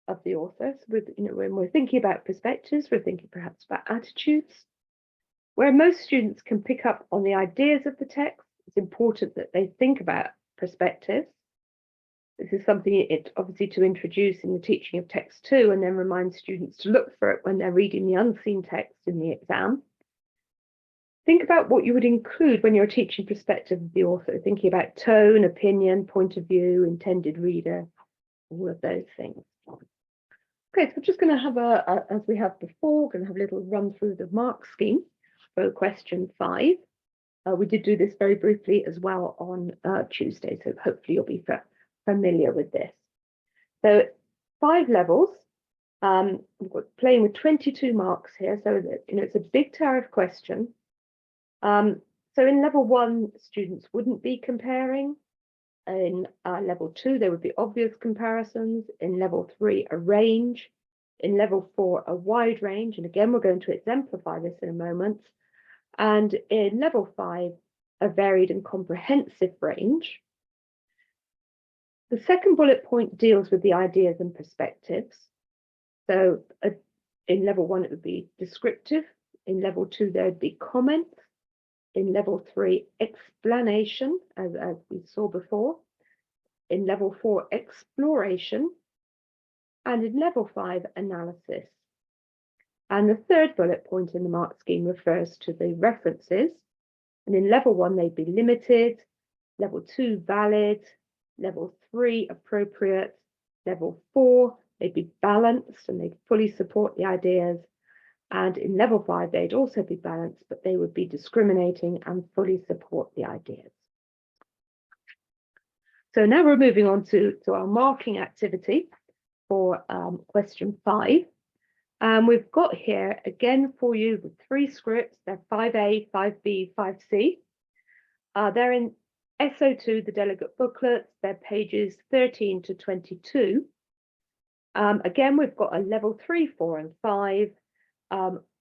of the author. So when we're thinking about perspectives, we're thinking perhaps about attitudes. Where most students can pick up on the ideas of the text, it's important that they think about perspectives. This is something obviously to introduce in the teaching of text 2 and then remind students to look for it when they're reading the unseen text in the exam. Think about what you would include when you're teaching perspective of the author, thinking about tone, opinion, point of view, intended reader, all of those things. Okay, so we're just going to have as we have before, we're going to have a little run through the mark scheme for question 5. We did do this very briefly as well on Tuesday, so hopefully you'll be familiar with this. So 5 levels. We've got playing with 22 marks here, so that, it's a big tariff question. So in level 1, students wouldn't be comparing. In level 2, there would be obvious comparisons. In level 3, a range. In level 4, a wide range. And again, we're going to exemplify this in a moment. And in level 5, a varied and comprehensive range. The second bullet point deals with the ideas and perspectives. So in level 1, it would be descriptive. In level 2, there would be comment. In level 3, explanation, as we saw before. In level 4, exploration. And in level 5, analysis. And the third bullet point in the mark scheme refers to the references. And in level 1, they'd be limited. Level 2, valid. Level 3, appropriate. Level 4, they'd be balanced and they'd fully support the ideas. And in level 5, they'd also be balanced, but they would be discriminating and fully support the ideas. So now we're moving on to our marking activity for question 5. We've got here, again, for you, with 3 scripts. They're 5A, 5B, 5C. They're in SO2, the delegate booklets. They're pages 13 to 22. Again, we've got a level 3, 4, and 5.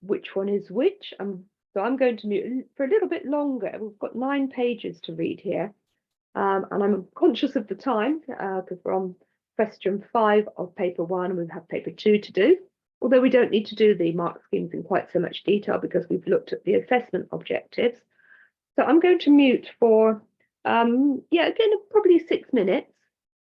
Which one is which? So I'm going to mute for a little bit longer. We've got 9 pages to read here. And I'm conscious of the time because we're on question 5 of paper 1 and we have paper 2 to do. although we don't need to do the mark schemes in quite so much detail because we've looked at the assessment objectives. So I'm going to mute for, again, probably 6 minutes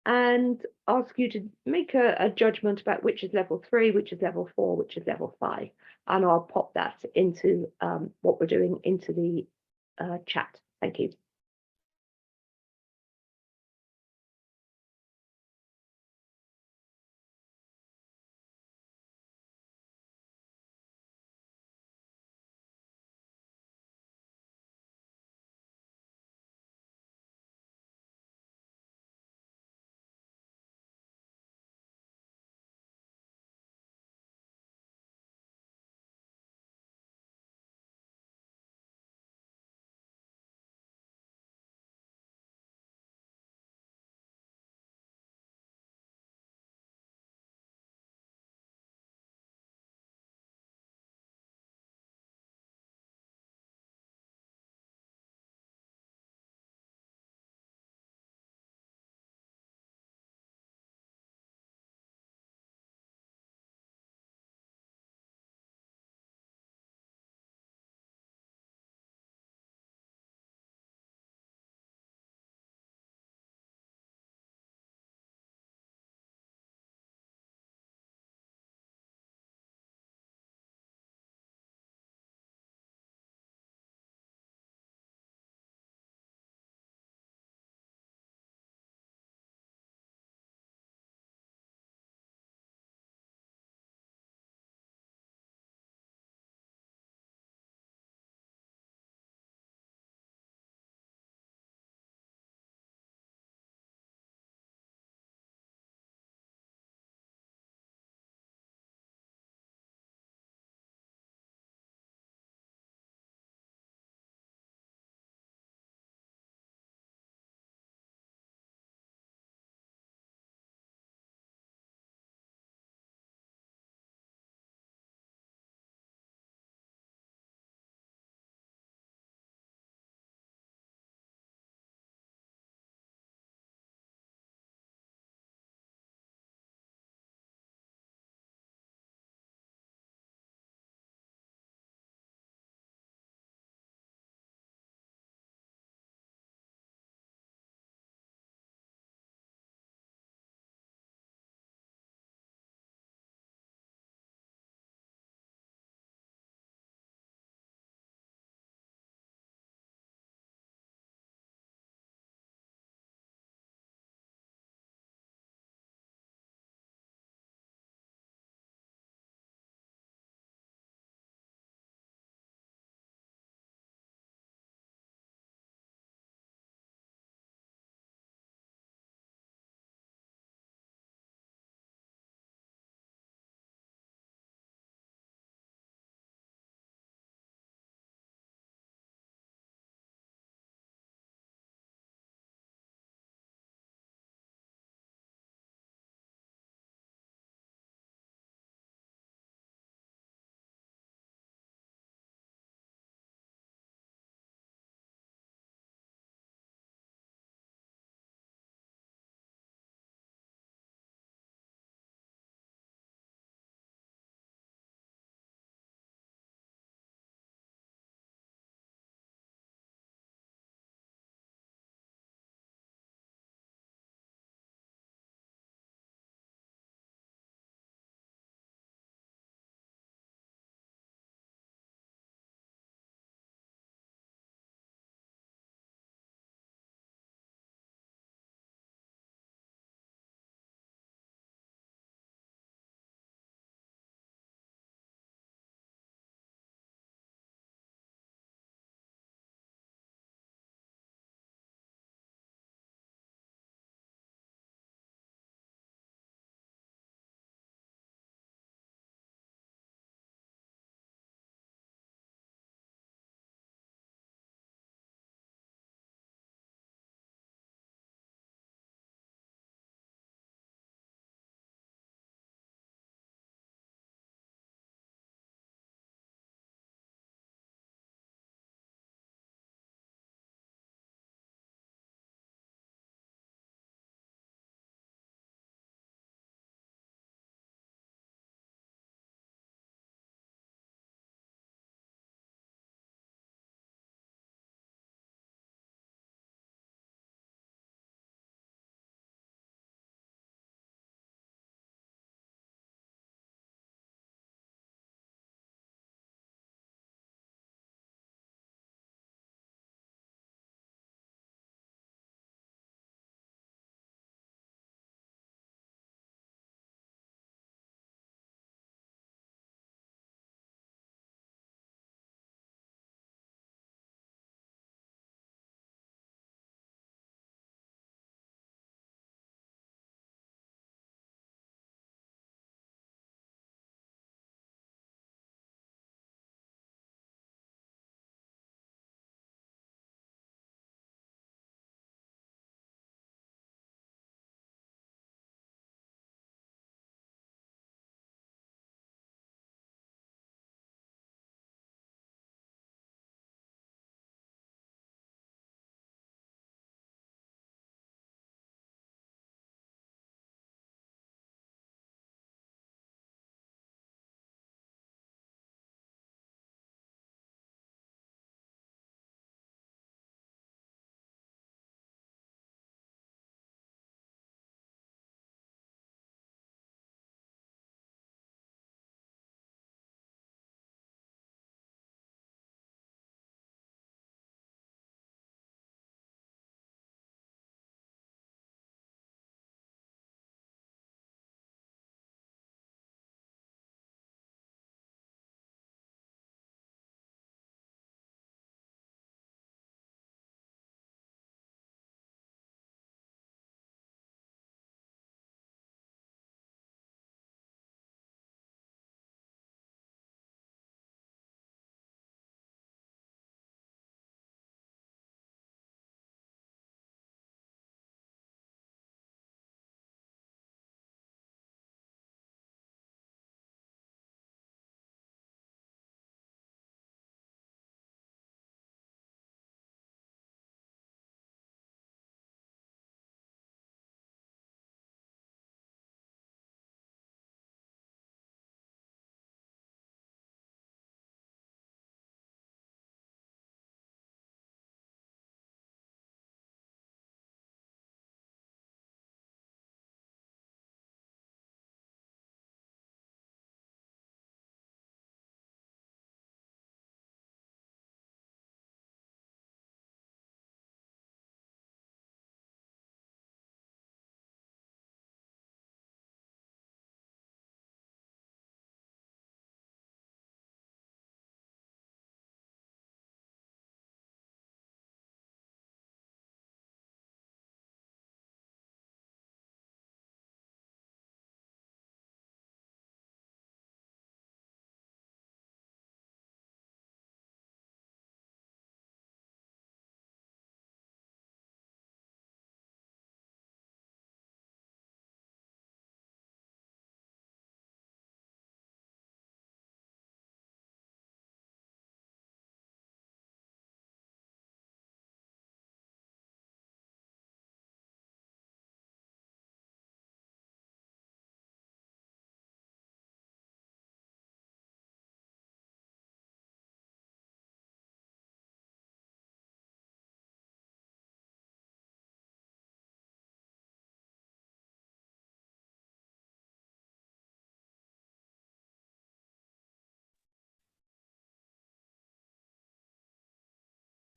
and ask you to make a judgment about which is level 3, which is level 4, which is level 5. And I'll pop that into what we're doing into the chat. Thank you.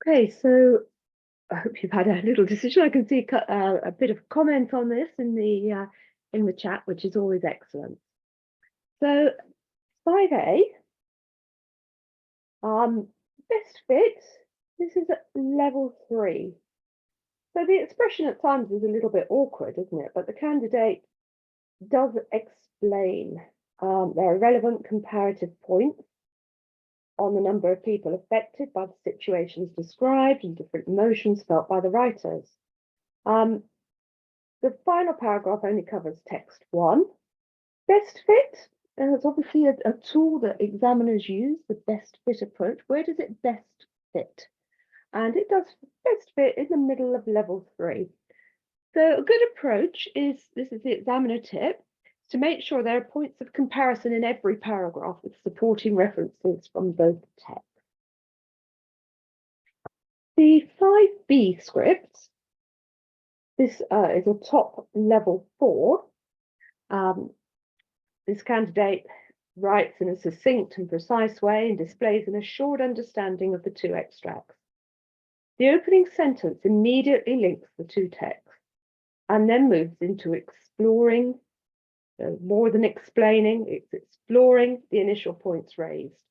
Okay, so I hope you've had a little decision. I can see a bit of comment on this in the chat, which is always excellent. So 5A, best fit. This is at level 3. So the expression at times is a little bit awkward, isn't it? But the candidate does explain there are relevant comparative points on the number of people affected by the situations described and different emotions felt by the writers. The final paragraph only covers text 1. Best fit, and it's obviously a tool that examiners use, the best fit approach. Where does it best fit? And it does best fit in the middle of level 3. So a good approach is, this is the examiner tip, to make sure there are points of comparison in every paragraph with supporting references from both texts. The 5B script, this is a top level 4. This candidate writes in a succinct and precise way and displays an assured understanding of the two extracts. The opening sentence immediately links the two texts and then moves into exploring, so more than explaining, it's exploring the initial points raised.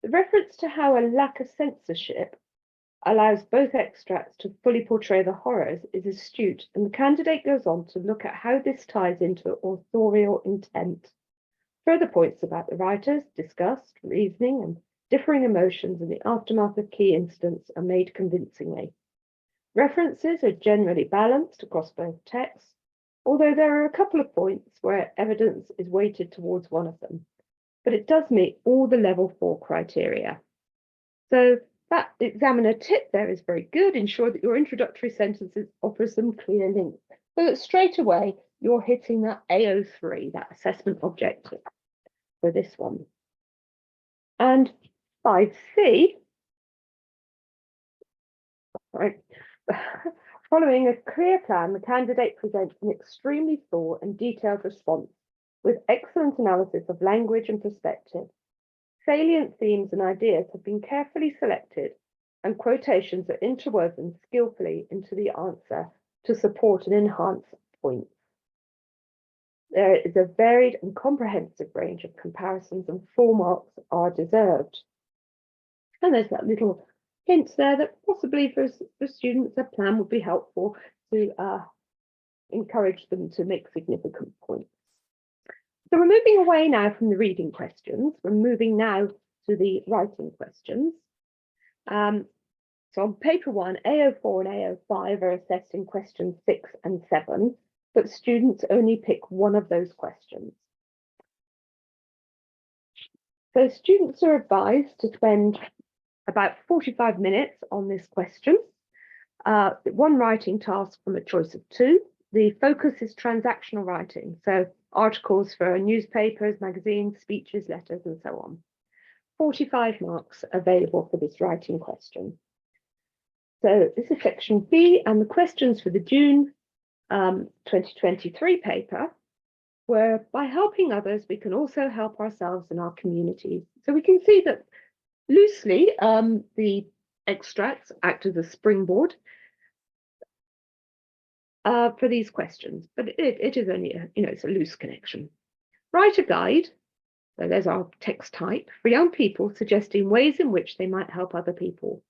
The reference to how a lack of censorship allows both extracts to fully portray the horrors is astute, and the candidate goes on to look at how this ties into authorial intent. Further points about the writers, disgust, reasoning, and differing emotions in the aftermath of key incidents are made convincingly. References are generally balanced across both texts, although there are a couple of points where evidence is weighted towards one of them, but it does meet all the level 4 criteria. So that examiner tip there is very good. Ensure that your introductory sentences offer some clear links, so that straight away you're hitting that AO3, that assessment objective for this one. And 5C, right, following a clear plan, the candidate presents an extremely thorough and detailed response with excellent analysis of language and perspective. Salient themes and ideas have been carefully selected, and quotations are interwoven skillfully into the answer to support and enhance points. There is a varied and comprehensive range of comparisons, and 4 marks are deserved. And there's that little hint there that possibly for students, a plan would be helpful to encourage them to make significant points. So we're moving away now from the reading questions. We're moving now to the writing questions. So on paper 1, AO4 and AO5 are assessed in questions 6 and 7, but students only pick one of those questions. So students are advised to spend about 45 minutes on this question. One writing task from a choice of 2. The focus is transactional writing, so articles for newspapers, magazines, speeches, letters, and so on. 45 marks available for this writing question. So this is section B, and the questions for the June 2023 paper were, by helping others, we can also help ourselves and our communities. So we can see that loosely the extracts act as a springboard for these questions, but it is only it's a loose connection. Write a guide, so there's our text type, for young people suggesting ways in which they might help other people.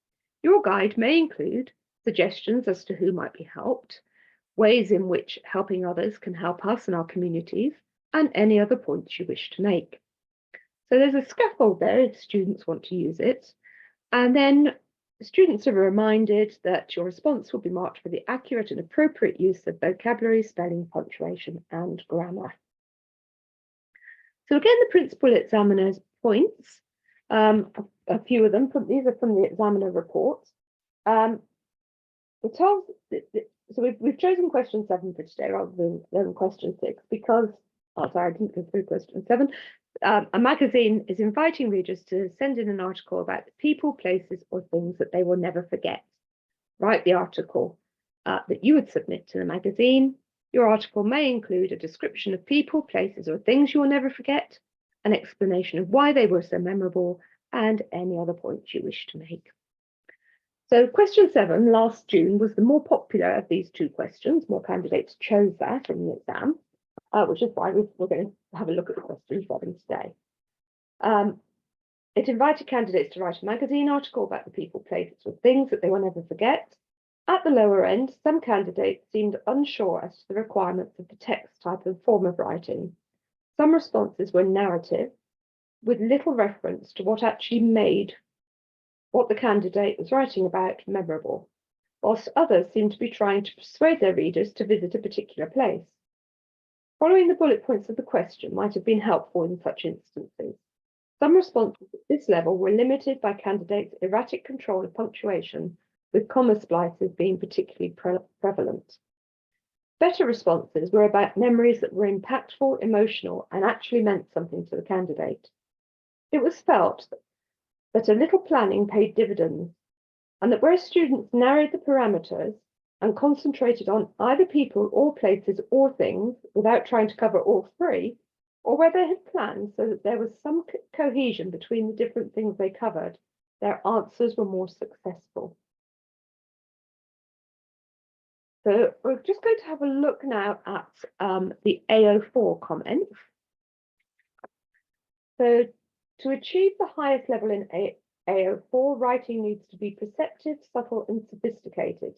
Your guide may include suggestions as to who might be helped, ways in which helping others can help us and our communities, and any other points you wish to make. So there's a scaffold there if students want to use it, and then students are reminded that your response will be marked for the accurate and appropriate use of vocabulary, spelling, punctuation, and grammar. So again, the principal examiner's points, a few of them, these are from the examiner reports. So we've chosen question 7 for today rather than question 6 because, oh sorry, I didn't go through question 7. A magazine is inviting readers to send in an article about people, places, or things that they will never forget. Write the article that you would submit to the magazine. Your article may include a description of people, places, or things you will never forget, an explanation of why they were so memorable, and any other points you wish to make. So question 7 last June was the more popular of these two questions. More candidates chose that in the exam, which is why we're going to have a look at the question 7 today. It invited candidates to write a magazine article about the people, places, or things that they will never forget. At the lower end, some candidates seemed unsure as to the requirements of the text type and form of writing. Some responses were narrative, with little reference to what actually made what the candidate was writing about memorable, whilst others seemed to be trying to persuade their readers to visit a particular place. Following the bullet points of the question might have been helpful in such instances. Some responses at this level were limited by candidates' erratic control of punctuation, with comma splices being particularly prevalent. Better responses were about memories that were impactful, emotional, and actually meant something to the candidate. It was felt that a little planning paid dividends, and that where students narrowed the parameters and concentrated on either people or places or things without trying to cover all three, or where they had planned so that there was some cohesion between the different things they covered, their answers were more successful. So we're just going to have a look now at the AO4 comments. So to achieve the highest level in AO4, writing needs to be perceptive, subtle, and sophisticated,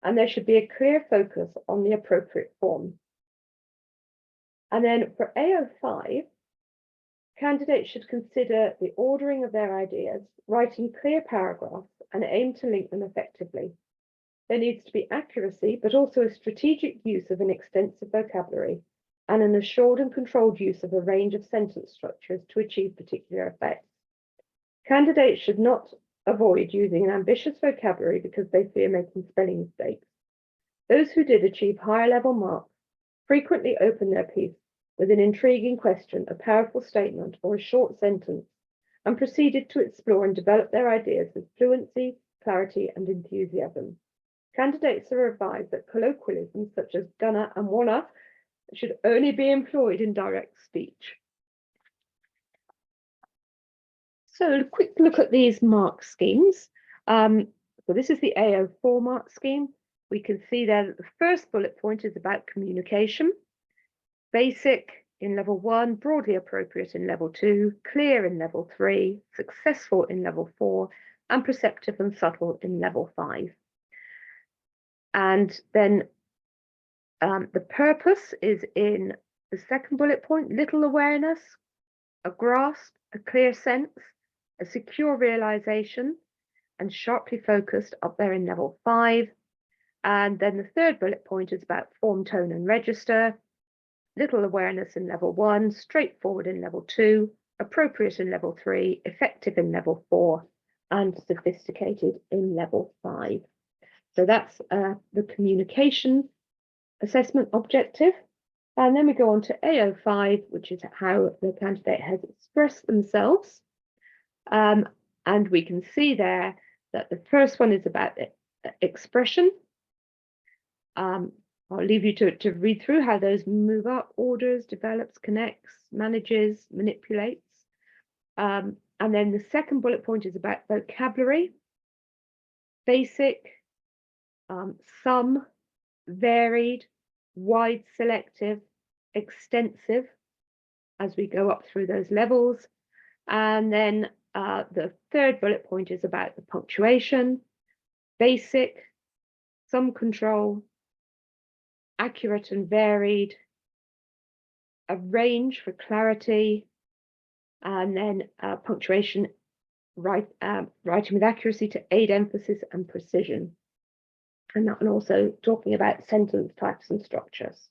and there should be a clear focus on the appropriate form. And then for AO5, candidates should consider the ordering of their ideas, writing clear paragraphs, and aim to link them effectively. There needs to be accuracy, but also a strategic use of an extensive vocabulary and an assured and controlled use of a range of sentence structures to achieve particular effects. Candidates should not avoid using an ambitious vocabulary because they fear making spelling mistakes. Those who did achieve higher level marks frequently open their piece with an intriguing question, a powerful statement, or a short sentence, and proceeded to explore and develop their ideas with fluency, clarity, and enthusiasm. Candidates are advised that colloquialisms such as gonna and wanna should only be employed in direct speech. So a quick look at these mark schemes. So this is the AO4 mark scheme. We can see there that the first bullet point is about communication. Basic in level 1, broadly appropriate in level 2, clear in level 3, successful in level 4, and perceptive and subtle in level 5. And then the purpose is in the second bullet point, little awareness, a grasp, a clear sense, a secure realization, and sharply focused up there in level 5. And then the third bullet point is about form, tone, and register, little awareness in level 1, straightforward in level 2, appropriate in level 3, effective in level 4, and sophisticated in level 5. So that's the communication assessment objective. And then we go on to AO5, which is how the candidate has expressed themselves. And we can see there that the first one is about expression. I'll leave you to read through how those move up, orders, develops, connects, manages, manipulates. And then the second bullet point is about vocabulary, basic, some, varied, wide selective, extensive, as we go up through those levels. And then the third bullet point is about the punctuation, basic, some control, accurate and varied, a range for clarity, and then punctuation, writing with accuracy to aid emphasis and precision. And that one also talking about sentence types and structures.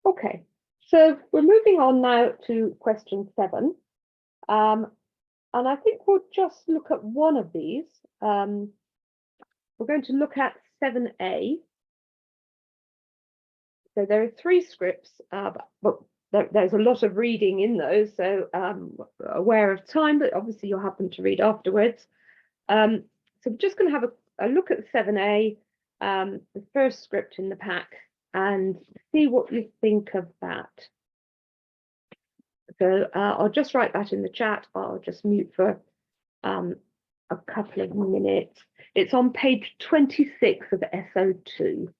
Okay, so we're moving on now to question 7. And I think we'll just look at one of these. We're going to look at 7A. So there are 3 scripts, but there's a lot of reading in those, so aware of time, but obviously you'll have them to read afterwards. So we're just going to have a look at 7A, the first script in the pack, and see what you think of that. So I'll just write that in the chat. I'll just mute for a a couple of minutes. It's on page 26 of SO2.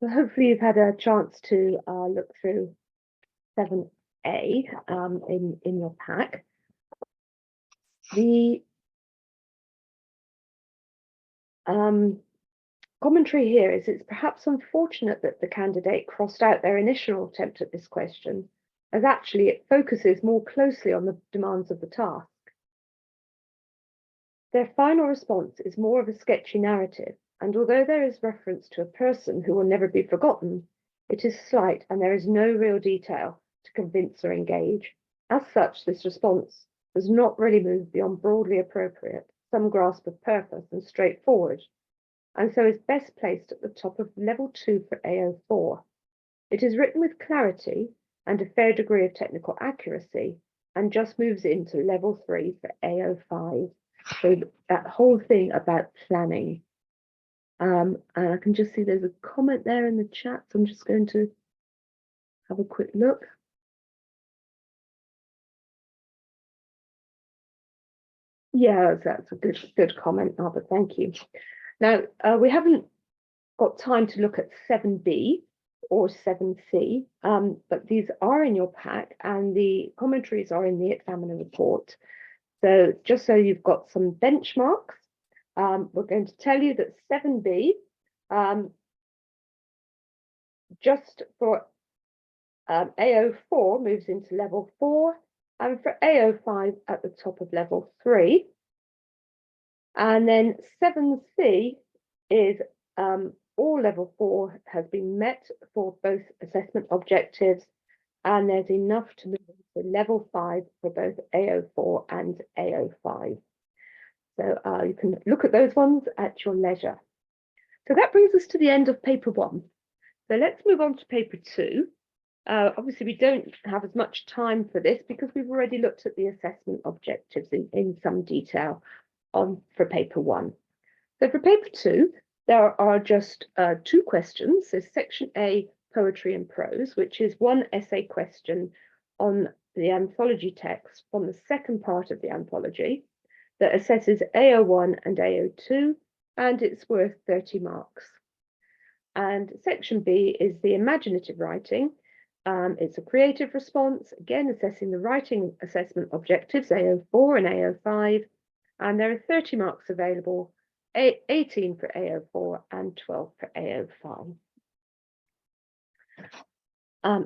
So hopefully you've had a chance to look through 7A in your pack. The commentary here is it's perhaps unfortunate that the candidate crossed out their initial attempt at this question, as actually it focuses more closely on the demands of the task. Their final response is more of a sketchy narrative, and although there is reference to a person who will never be forgotten, it is slight and there is no real detail to convince or engage. As such, this response does not really move beyond broadly appropriate, some grasp of purpose and straightforward, and so is best placed at the top of level 2 for AO4. It is written with clarity and a fair degree of technical accuracy, and just moves into level 3 for AO5. So that whole thing about planning. And I can just see there's a comment there in the chat, so I'm just going to have a quick look. Yeah, that's a good comment, Albert. Thank you. Now, we haven't got time to look at 7B or 7C, but these are in your pack and the commentaries are in the examiner report. So just so you've got some benchmarks, we're going to tell you that 7B, just for AO4 moves into level 4, and for AO5 at the top of level 3. And then 7C is all level 4 has been met for both assessment objectives, and there's enough to move into level 5 for both AO4 and AO5. So you can look at those ones at your leisure. So that brings us to the end of paper 1. So let's move on to paper 2. Obviously, we don't have as much time for this because we've already looked at the assessment objectives in some detail for paper 1. So for paper 2, there are just 2 questions. There's section A, poetry and prose, which is one essay question on the anthology text from the second part of the anthology that assesses AO1 and AO2, and it's worth 30 marks. And section B is the imaginative writing. It's a creative response, again assessing the writing assessment objectives, AO4 and AO5, and there are 30 marks available, 18 for AO4 and 12 for AO5.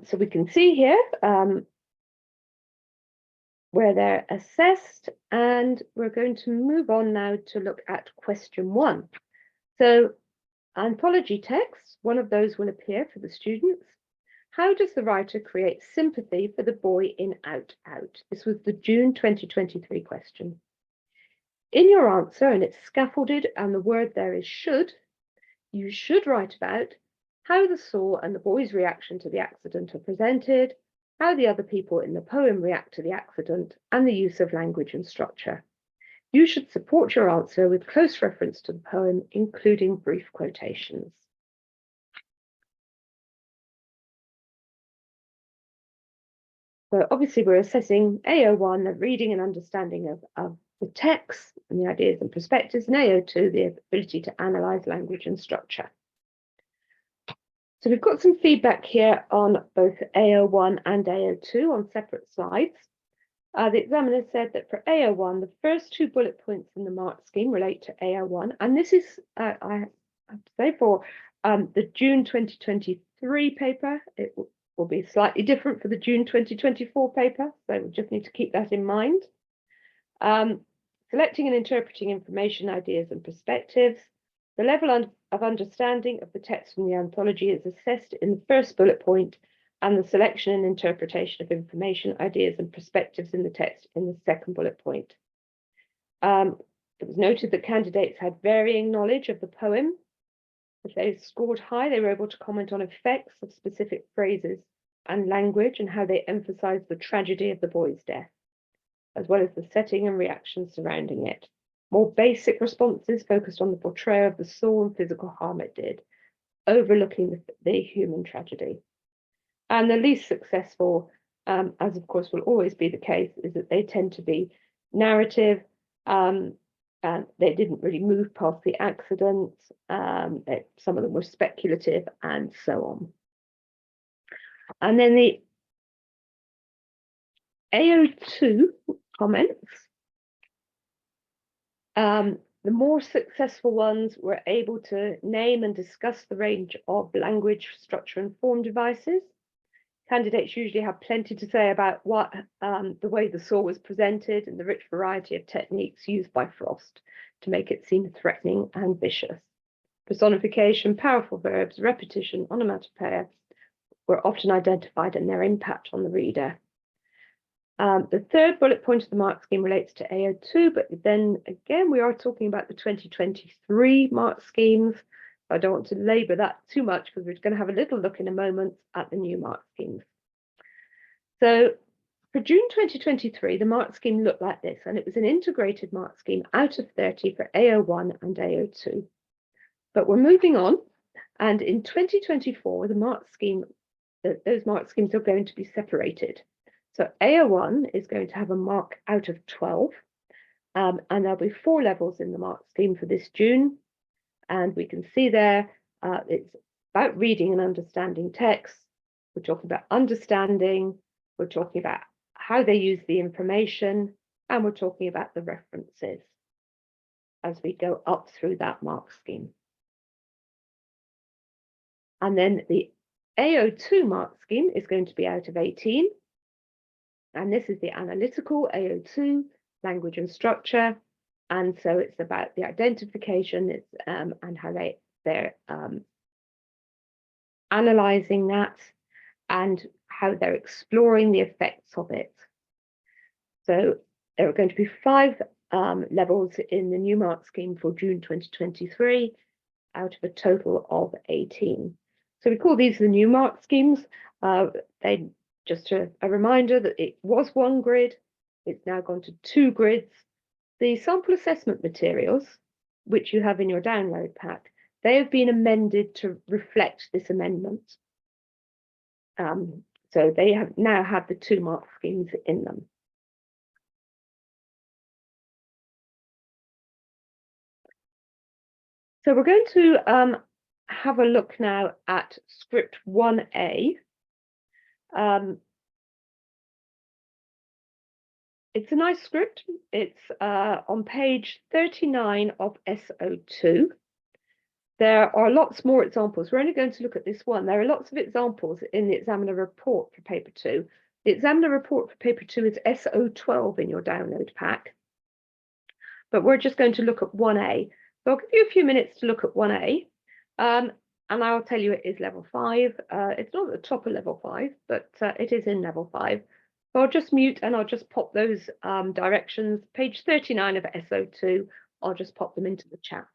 So we can see here where they're assessed, and we're going to move on now to look at question 1. So anthology text, one of those will appear for the students. How does the writer create sympathy for the boy in Out Out? This was the June 2023 question. In your answer, and it's scaffolded and the word there is should, you should write about how the saw and the boy's reaction to the accident are presented, how the other people in the poem react to the accident, and the use of language and structure. You should support your answer with close reference to the poem, including brief quotations. So obviously we're assessing AO1, the reading and understanding of the text and the ideas and perspectives, and AO2, the ability to analyse language and structure. So we've got some feedback here on both AO1 and AO2 on separate slides. The examiner said that for AO1, the first 2 bullet points in the mark scheme relate to AO1, and this is, I have to say, for the June 2023 paper, it will be slightly different for the June 2024 paper, so we just need to keep that in mind. Selecting and interpreting information, ideas and perspectives. The level of understanding of the text from the anthology is assessed in the first bullet point, and the selection and interpretation of information, ideas and perspectives in the text in the second bullet point. It was noted that candidates had varying knowledge of the poem. If they scored high, they were able to comment on effects of specific phrases and language and how they emphasized the tragedy of the boy's death, as well as the setting and reactions surrounding it. More basic responses focused on the portrayal of the soul and physical harm it did, overlooking the human tragedy. And the least successful, as of course will always be the case, is that they tend to be narrative, and they didn't really move past the accident, some of them were speculative, and so on. And then the AO2 comments, the more successful ones were able to name and discuss the range of language, structure, and form devices. Candidates usually have plenty to say about what the way the saw was presented and the rich variety of techniques used by Frost to make it seem threatening and vicious. Personification, powerful verbs, repetition, onomatopoeia were often identified and their impact on the reader. The third bullet point of the mark scheme relates to AO2, but then again, we are talking about the 2023 mark schemes. I don't want to labour that too much because we're going to have a little look in a moment at the new mark schemes. So for June 2023, the mark scheme looked like this, and it was an integrated mark scheme out of 30 for AO1 and AO2. But we're moving on, and in 2024, the mark scheme, those mark schemes are going to be separated. So AO1 is going to have a mark out of 12, And there'll be 4 levels in the mark scheme for this June. And we can see there, it's about reading and understanding text. We're talking about understanding. We're talking about how they use the information. And we're talking about the references as we go up through that mark scheme. And then the AO2 mark scheme is going to be out of 18. And this is the analytical AO2, language and structure. And so it's about the identification and how they're analyzing that and how they're exploring the effects of it. So there are going to be 5 levels in the new mark scheme for June 2023 out of a total of 18. So we call these the new mark schemes. They just a reminder that it was 1 grid, it's now gone to 2 grids. The sample assessment materials, which you have in your download pack, they have been amended to reflect this amendment. So they now have the 2 mark schemes in them. So we're going to have a look now at script 1A. It's a nice script. It's on page 39 of SO2. There are lots more examples. We're only going to look at this one. There are lots of examples in the examiner report for paper 2. The examiner report for paper 2 is SO12 in your download pack. But we're just going to look at 1A. So I'll give you a few minutes to look at 1A. And I'll tell you it is level 5. It's not at the top of level 5, but it is in level 5. So I'll just mute and I'll just pop those directions. Page 39 of SO2, I'll just pop them into the chat.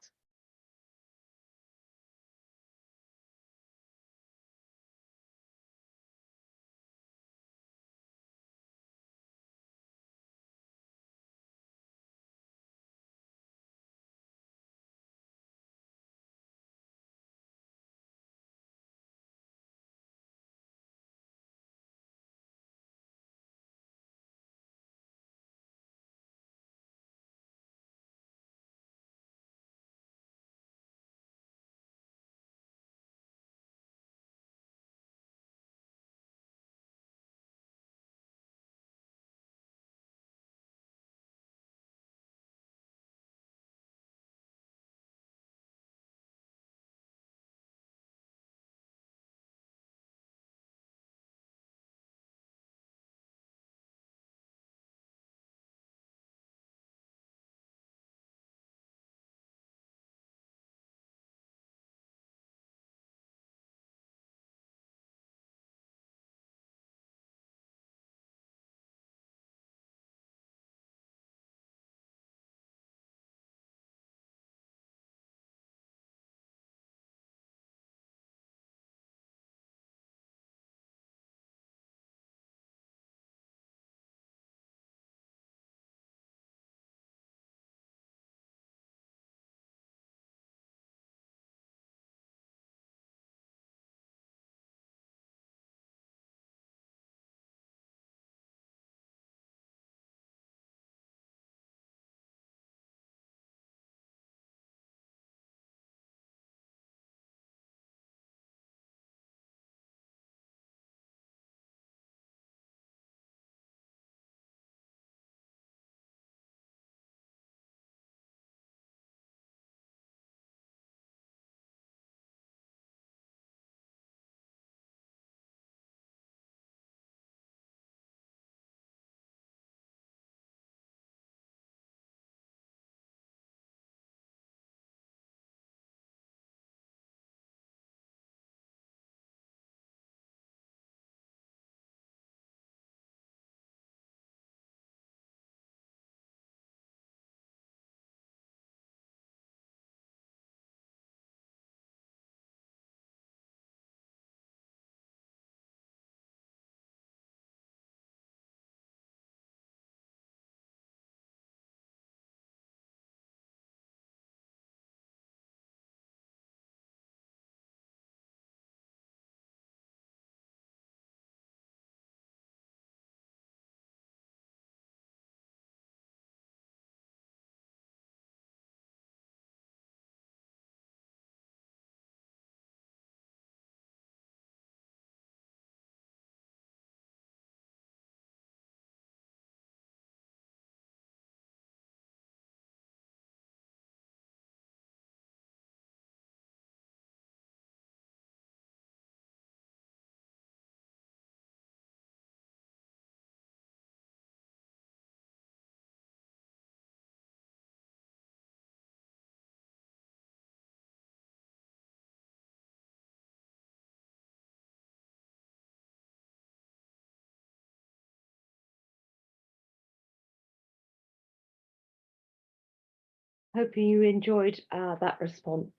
Hoping you enjoyed that response.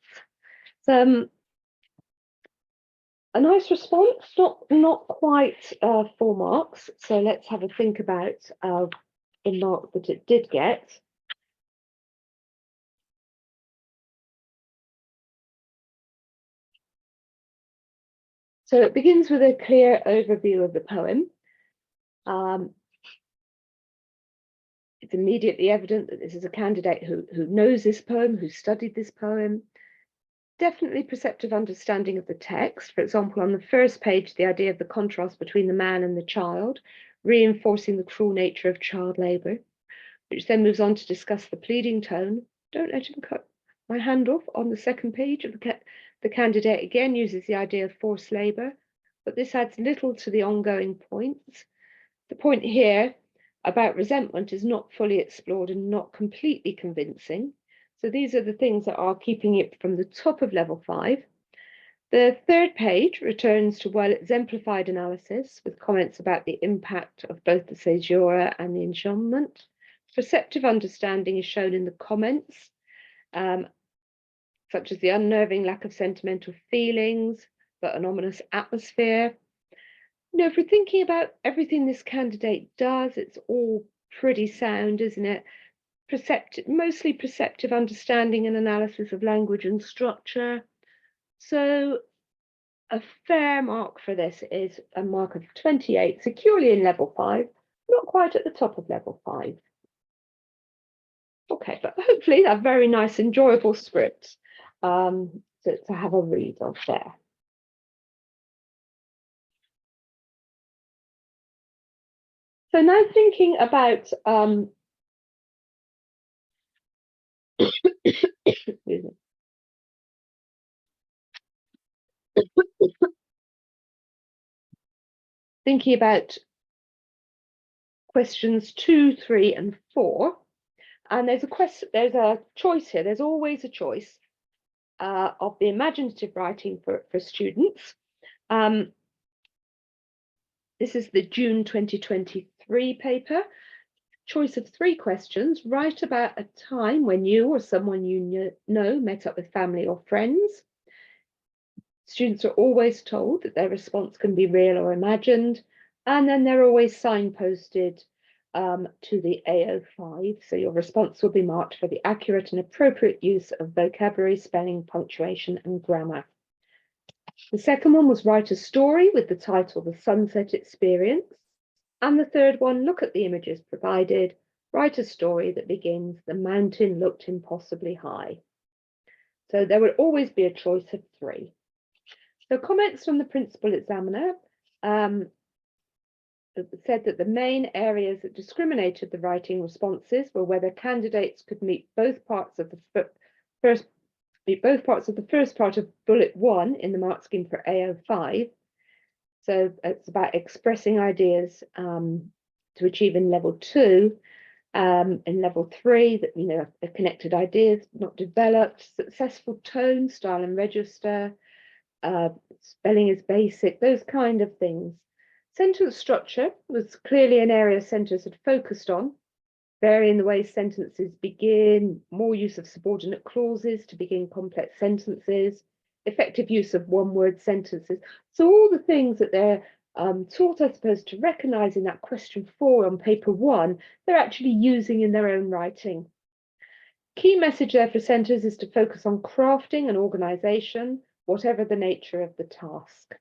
So, a nice response, not quite 4 marks. So let's have a think about the mark that it did get. So it begins with a clear overview of the poem. It's immediately evident that this is a candidate who knows this poem, who studied this poem. Definitely perceptive understanding of the text. For example, on the first page, the idea of the contrast between the man and the child, reinforcing the cruel nature of child labour, which then moves on to discuss the pleading tone. Don't let him cut my hand off. On the second page, the candidate again uses the idea of forced labour, but this adds little to the ongoing points. The point here about resentment is not fully explored and not completely convincing. So these are the things that are keeping it from the top of level 5. The third page returns to well-exemplified analysis with comments about the impact of both the caesura and the enjambment. Perceptive understanding is shown in the comments, such as the unnerving lack of sentimental feelings, but an ominous atmosphere. You know, if we're thinking about everything this candidate does, it's all pretty sound, isn't it? Mostly perceptive understanding and analysis of language and structure. So a fair mark for this is a mark of 28, securely in level 5, not quite at the top of level 5. Okay, but hopefully a very nice, enjoyable script to have a read of there. So now thinking about thinking about questions 2, 3, and 4, and there's a choice here. There's always a choice of the imaginative writing for students. This is the June 2023 paper. Choice of 3 questions. Write about a time when you or someone you know met up with family or friends. Students are always told that their response can be real or imagined, and then they're always signposted to the AO5. So your response will be marked for the accurate and appropriate use of vocabulary, spelling, punctuation, and grammar. The second one was write a story with the title The Sunset Experience. And the third one, look at the images provided, write a story that begins, the mountain looked impossibly high. So there would always be a choice of 3. So comments from the principal examiner said that the main areas that discriminated the writing responses were whether candidates could meet both parts of the first part of bullet 1 in the mark scheme for AO5. So it's about expressing ideas to achieve in level 2. In level 3, that connected ideas not developed, successful tone, style, and register, spelling is basic, those kind of things. Sentence structure was clearly an area centres had focused on, varying the way sentences begin, more use of subordinate clauses to begin complex sentences, effective use of one-word sentences. So all the things that they're taught, I suppose, to recognise in that question 4 on paper 1, they're actually using in their own writing. Key message there for centres is to focus on crafting and organisation, whatever the nature of the task.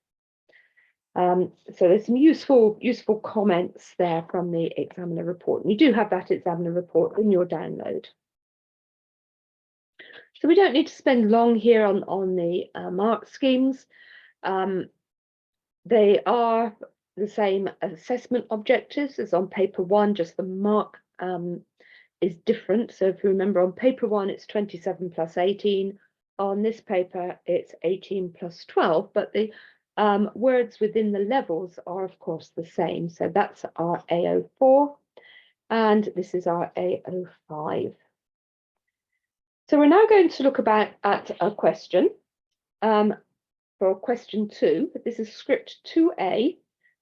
So there's some useful comments there from the examiner report. And you do have that examiner report in your download. So we don't need to spend long here on the mark schemes. They are the same assessment objectives as on paper 1, just the mark is different. So if you remember, on paper 1, it's 27 plus 18. On this paper, it's 18 plus 12, but the words within the levels are, of course, the same. So that's our AO4, and this is our AO5. So we're now going to look at a question for question 2. This is script 2A.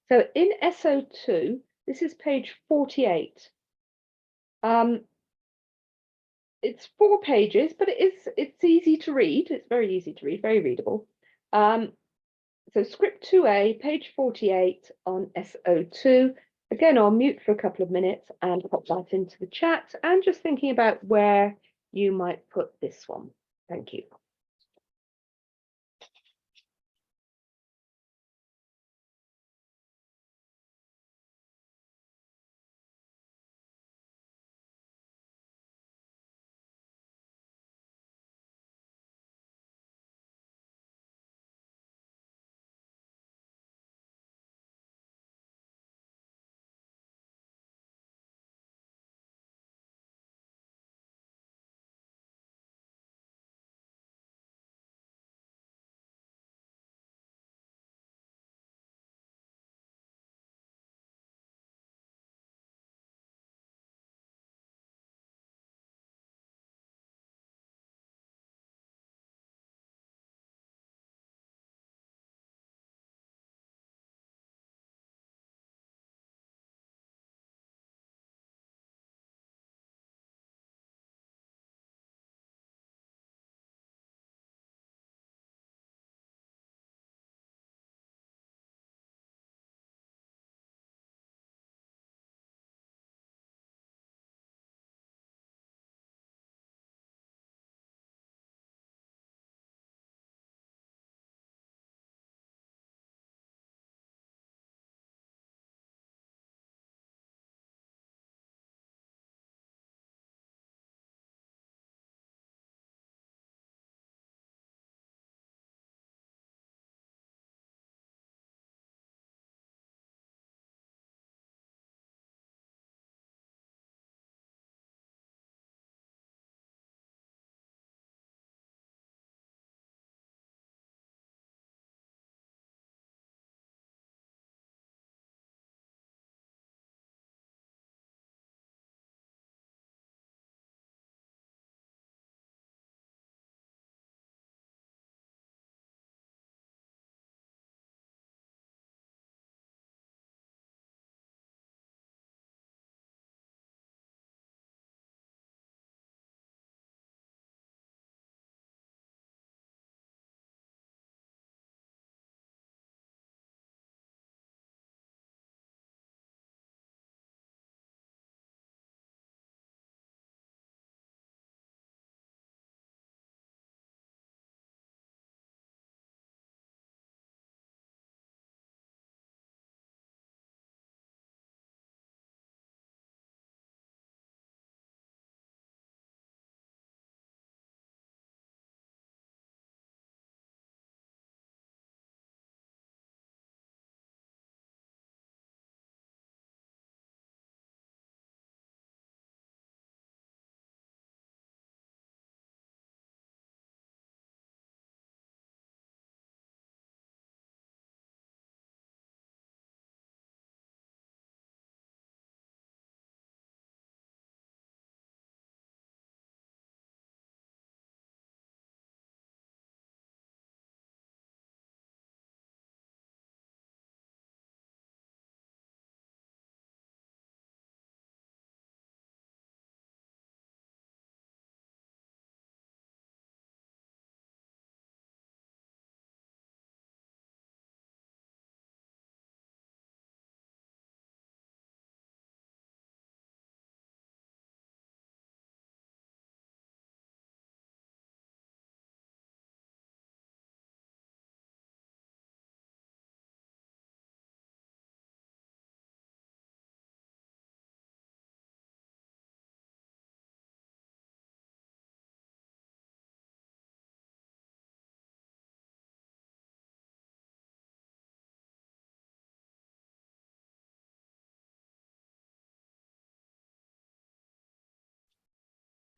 So in SO2, this is page 48. it's 4 pages, but it's easy to read. It's very easy to read, very readable. So script 2A, page 48 on SO2. Again, I'll mute for a couple of minutes and pop that into the chat, and just thinking about where you might put this one. Thank you.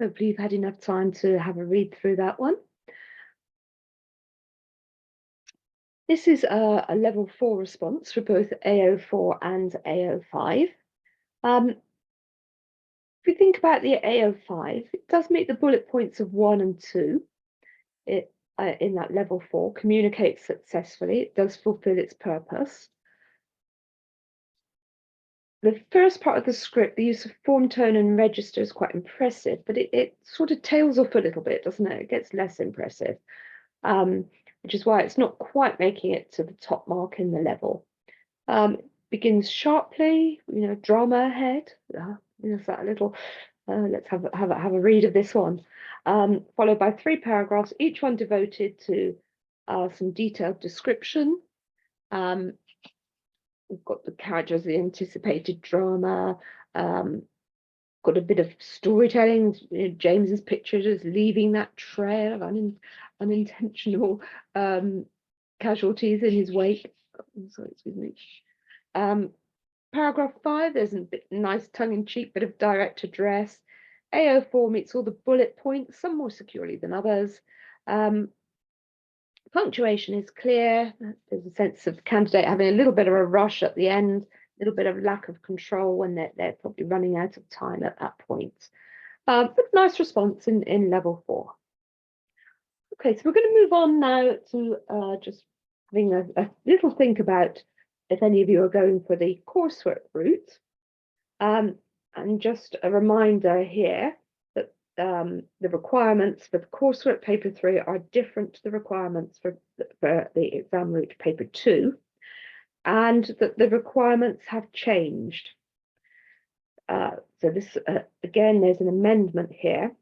Hopefully you've had enough time to have a read through that one. This is a level 4 response for both AO4 and AO5. If we think about the AO5, it does meet the bullet points of 1 and 2. It in that level 4 communicates successfully. It does fulfill its purpose. the first part of the script, the use of form, tone, and register is quite impressive, but it sort of tails off a little bit, doesn't it? It gets less impressive, which is why it's not quite making it to the top mark in the level. Begins sharply, drama ahead. There's that little. Let's have a read of this one. Followed by 3 paragraphs, each one devoted to some detailed description. We've got the characters, the anticipated drama, got a bit of storytelling. James's pictures is leaving that trail of unintentional casualties in his wake. Sorry, excuse me. Paragraph 5, there's a nice tongue-in-cheek bit of direct address. AO4 meets all the bullet points, some more securely than others. Punctuation is clear. There's a sense of candidate having a little bit of a rush at the end, a little bit of lack of control when they're probably running out of time at that point. But nice response in level 4. Okay, so we're going to move on now to just having a little think about if any of you are going for the coursework route. And just a reminder here that the requirements for the coursework paper 3 are different to the requirements for the exam route paper 2, and that the requirements have changed. So this, again, there's an amendment here.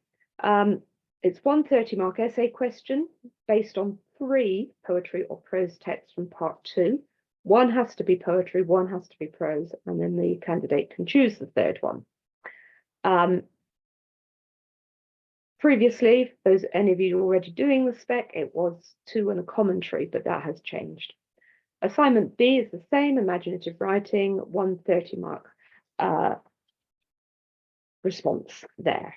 It's 130 mark essay question based on 3 poetry or prose texts from part 2. 1 has to be poetry, 1 has to be prose, and then the candidate can choose the 3rd one. Previously, those any of you already doing the spec, it was 2 and a commentary, but that has changed. Assignment B is the same, imaginative writing, 130 mark response there.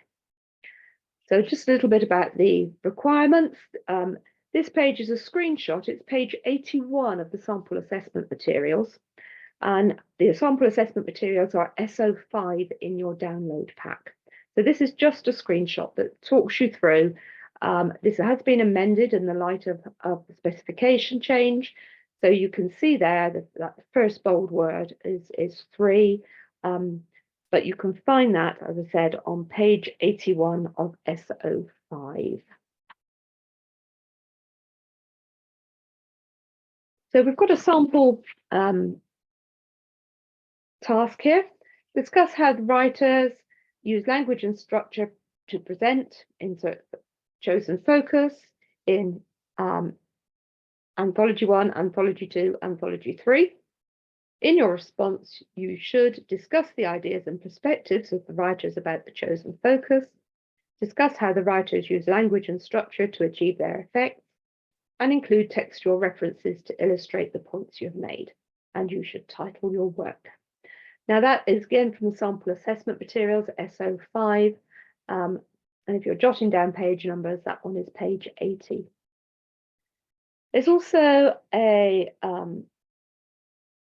So just a little bit about the requirements. This page is a screenshot. It's page 81 of the sample assessment materials. And the sample assessment materials are SO5 in your download pack. So this is just a screenshot that talks you through. This has been amended in the light of the specification change. So you can see there that the first bold word is 3. But you can find that, as I said, on page 81 of SO5. So we've got a sample task here. Discuss how the writers use language and structure to present, insert chosen focus in Anthology 1, Anthology 2, Anthology 3. In your response, you should discuss the ideas and perspectives of the writers about the chosen focus, discuss how the writers use language and structure to achieve their effects, and include textual references to illustrate the points you have made. And you should title your work. Now that is again from the sample assessment materials, SO5. And if you're jotting down page numbers, that one is page 80. There's also a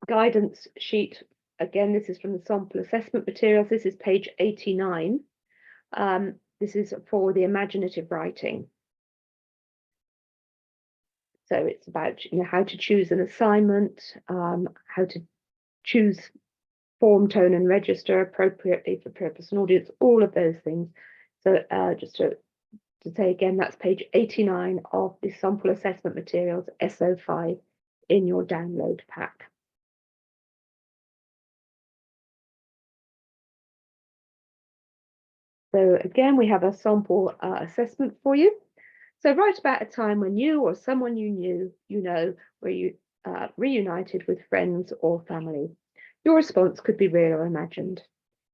guidance sheet. Again, this is from the sample assessment materials. This is page 89. This is for the imaginative writing. So it's about how to choose an assignment, how to choose form, tone, and register appropriately for purpose and audience, all of those things. So just to say again, that's page 89 of the sample assessment materials, SO5, in your download pack. So again, we have a sample assessment for you. So write about a time when you or someone you know, where you reunited with friends or family. Your response could be real or imagined.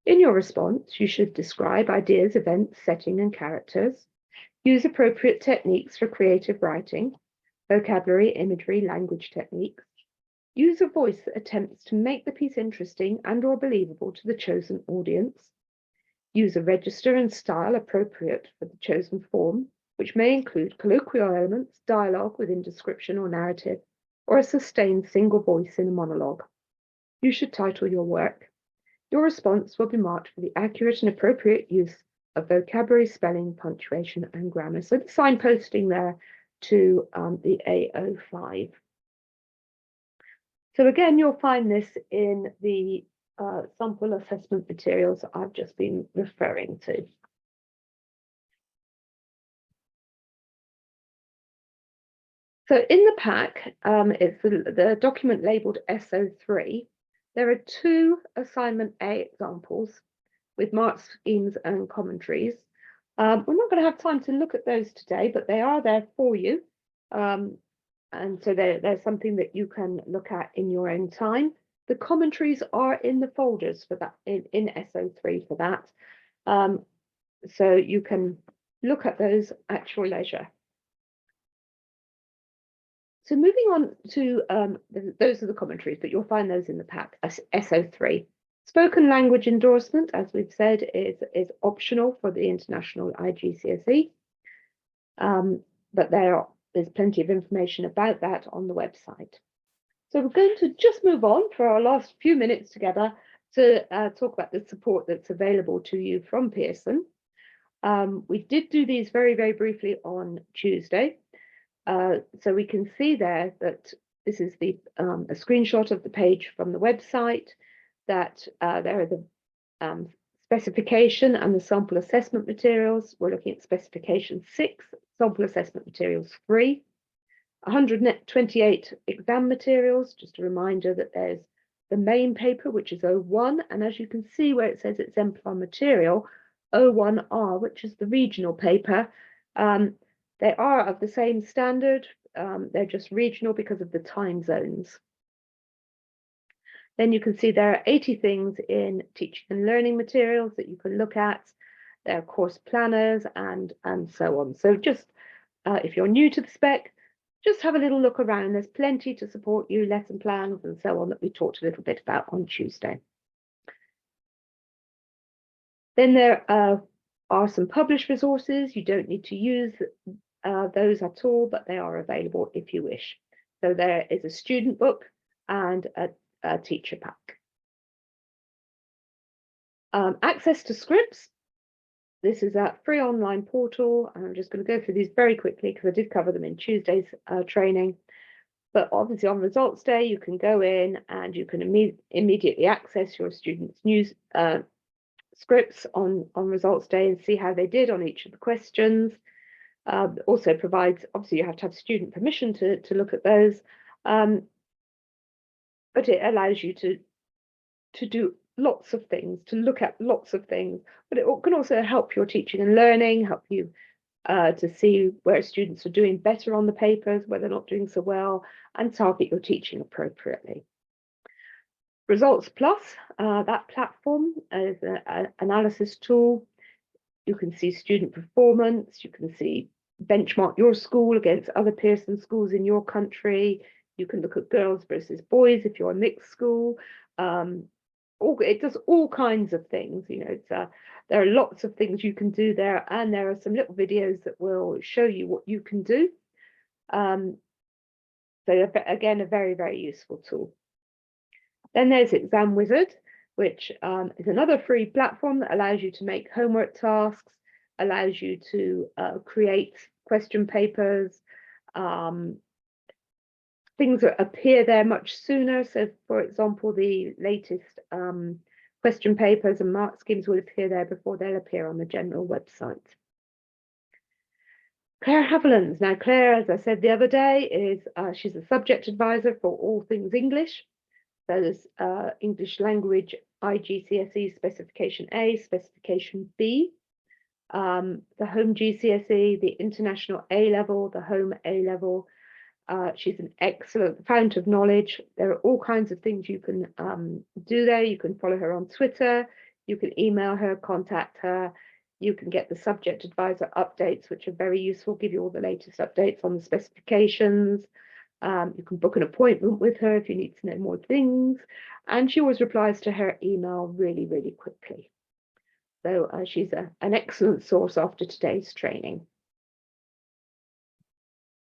In your response, you should describe ideas, events, setting, and characters. Use appropriate techniques for creative writing, vocabulary, imagery, language techniques. Use a voice that attempts to make the piece interesting and/or believable to the chosen audience. Use a register and style appropriate for the chosen form, which may include colloquial elements, dialogue within description or narrative, or a sustained single voice in a monologue. You should title your work. Your response will be marked for the accurate and appropriate use of vocabulary, spelling, punctuation, and grammar. So the signposting there to the AO5. So again, you'll find this in the sample assessment materials I've just been referring to. So in the pack, it's the document labeled SO3. There are 2 assignment A examples with mark schemes and commentaries. We're not going to have time to look at those today, but they are there for you. And so there's something that you can look at in your own time. The commentaries are in the folders for that, in SO3 for that. So you can look at those at your leisure. So moving on to, those are the commentaries, but you'll find those in the pack, SO3. Spoken language endorsement, as we've said, is optional for the international IGCSE. But there's plenty of information about that on the website. So we're going to just move on for our last few minutes together to talk about the support that's available to you from Pearson. We did do these very, very briefly on Tuesday. So we can see there that this is a screenshot of the page from the website, that there are the specification and the sample assessment materials. We're looking at specification 6, sample assessment materials 3, 128 exam materials. Just a reminder that there's the main paper, which is 01, and as you can see where it says exemplar material, 01R, which is the regional paper. They are of the same standard, they're just regional because of the time zones. Then you can see there are 80 things in teaching and learning materials that you can look at. There are course planners and so on. So just if you're new to the spec, just have a little look around. There's plenty to support you, lesson plans and so on that we talked a little bit about on Tuesday. Then there are some published resources. You don't need to use those at all, but they are available if you wish. So there is a student book and a teacher pack. Access to scripts. This is a free online portal, and I'm just going to go through these very quickly because I did cover them in Tuesday's training. But obviously on results day, you can go in and you can immediately access your students' news scripts on results day and see how they did on each of the questions. Also provides, obviously you have to have student permission to look at those, but it allows you to do lots of things, to look at lots of things, but it can also help your teaching and learning, help you to see where students are doing better on the papers, where they're not doing so well, and target your teaching appropriately. Results Plus, that platform is an analysis tool. You can see student performance, you can see benchmark your school against other Pearson schools in your country. You can look at girls versus boys if you're a mixed school. It does all kinds of things. You know, there are lots of things you can do there, and there are some little videos that will show you what you can do. So again, a very, very useful tool. Then there's Exam Wizard, which is another free platform that allows you to make homework tasks, allows you to create question papers, things that appear there much sooner. So, for example, the latest question papers and mark schemes will appear there before they'll appear on the general website. Claire Havilands. Now, Claire, as I said the other day, is she's a subject advisor for all things English. So there's English language IGCSE specification A, specification B, the home GCSE, the international A level, the home A level. She's an excellent fount of knowledge. There are all kinds of things you can do there. You can follow her on Twitter, you can email her, contact her, you can get the subject advisor updates, which are very useful, give you all the latest updates on the specifications. You can book an appointment with her if you need to know more things, and she always replies to her email really, really quickly. So she's an excellent source after today's training.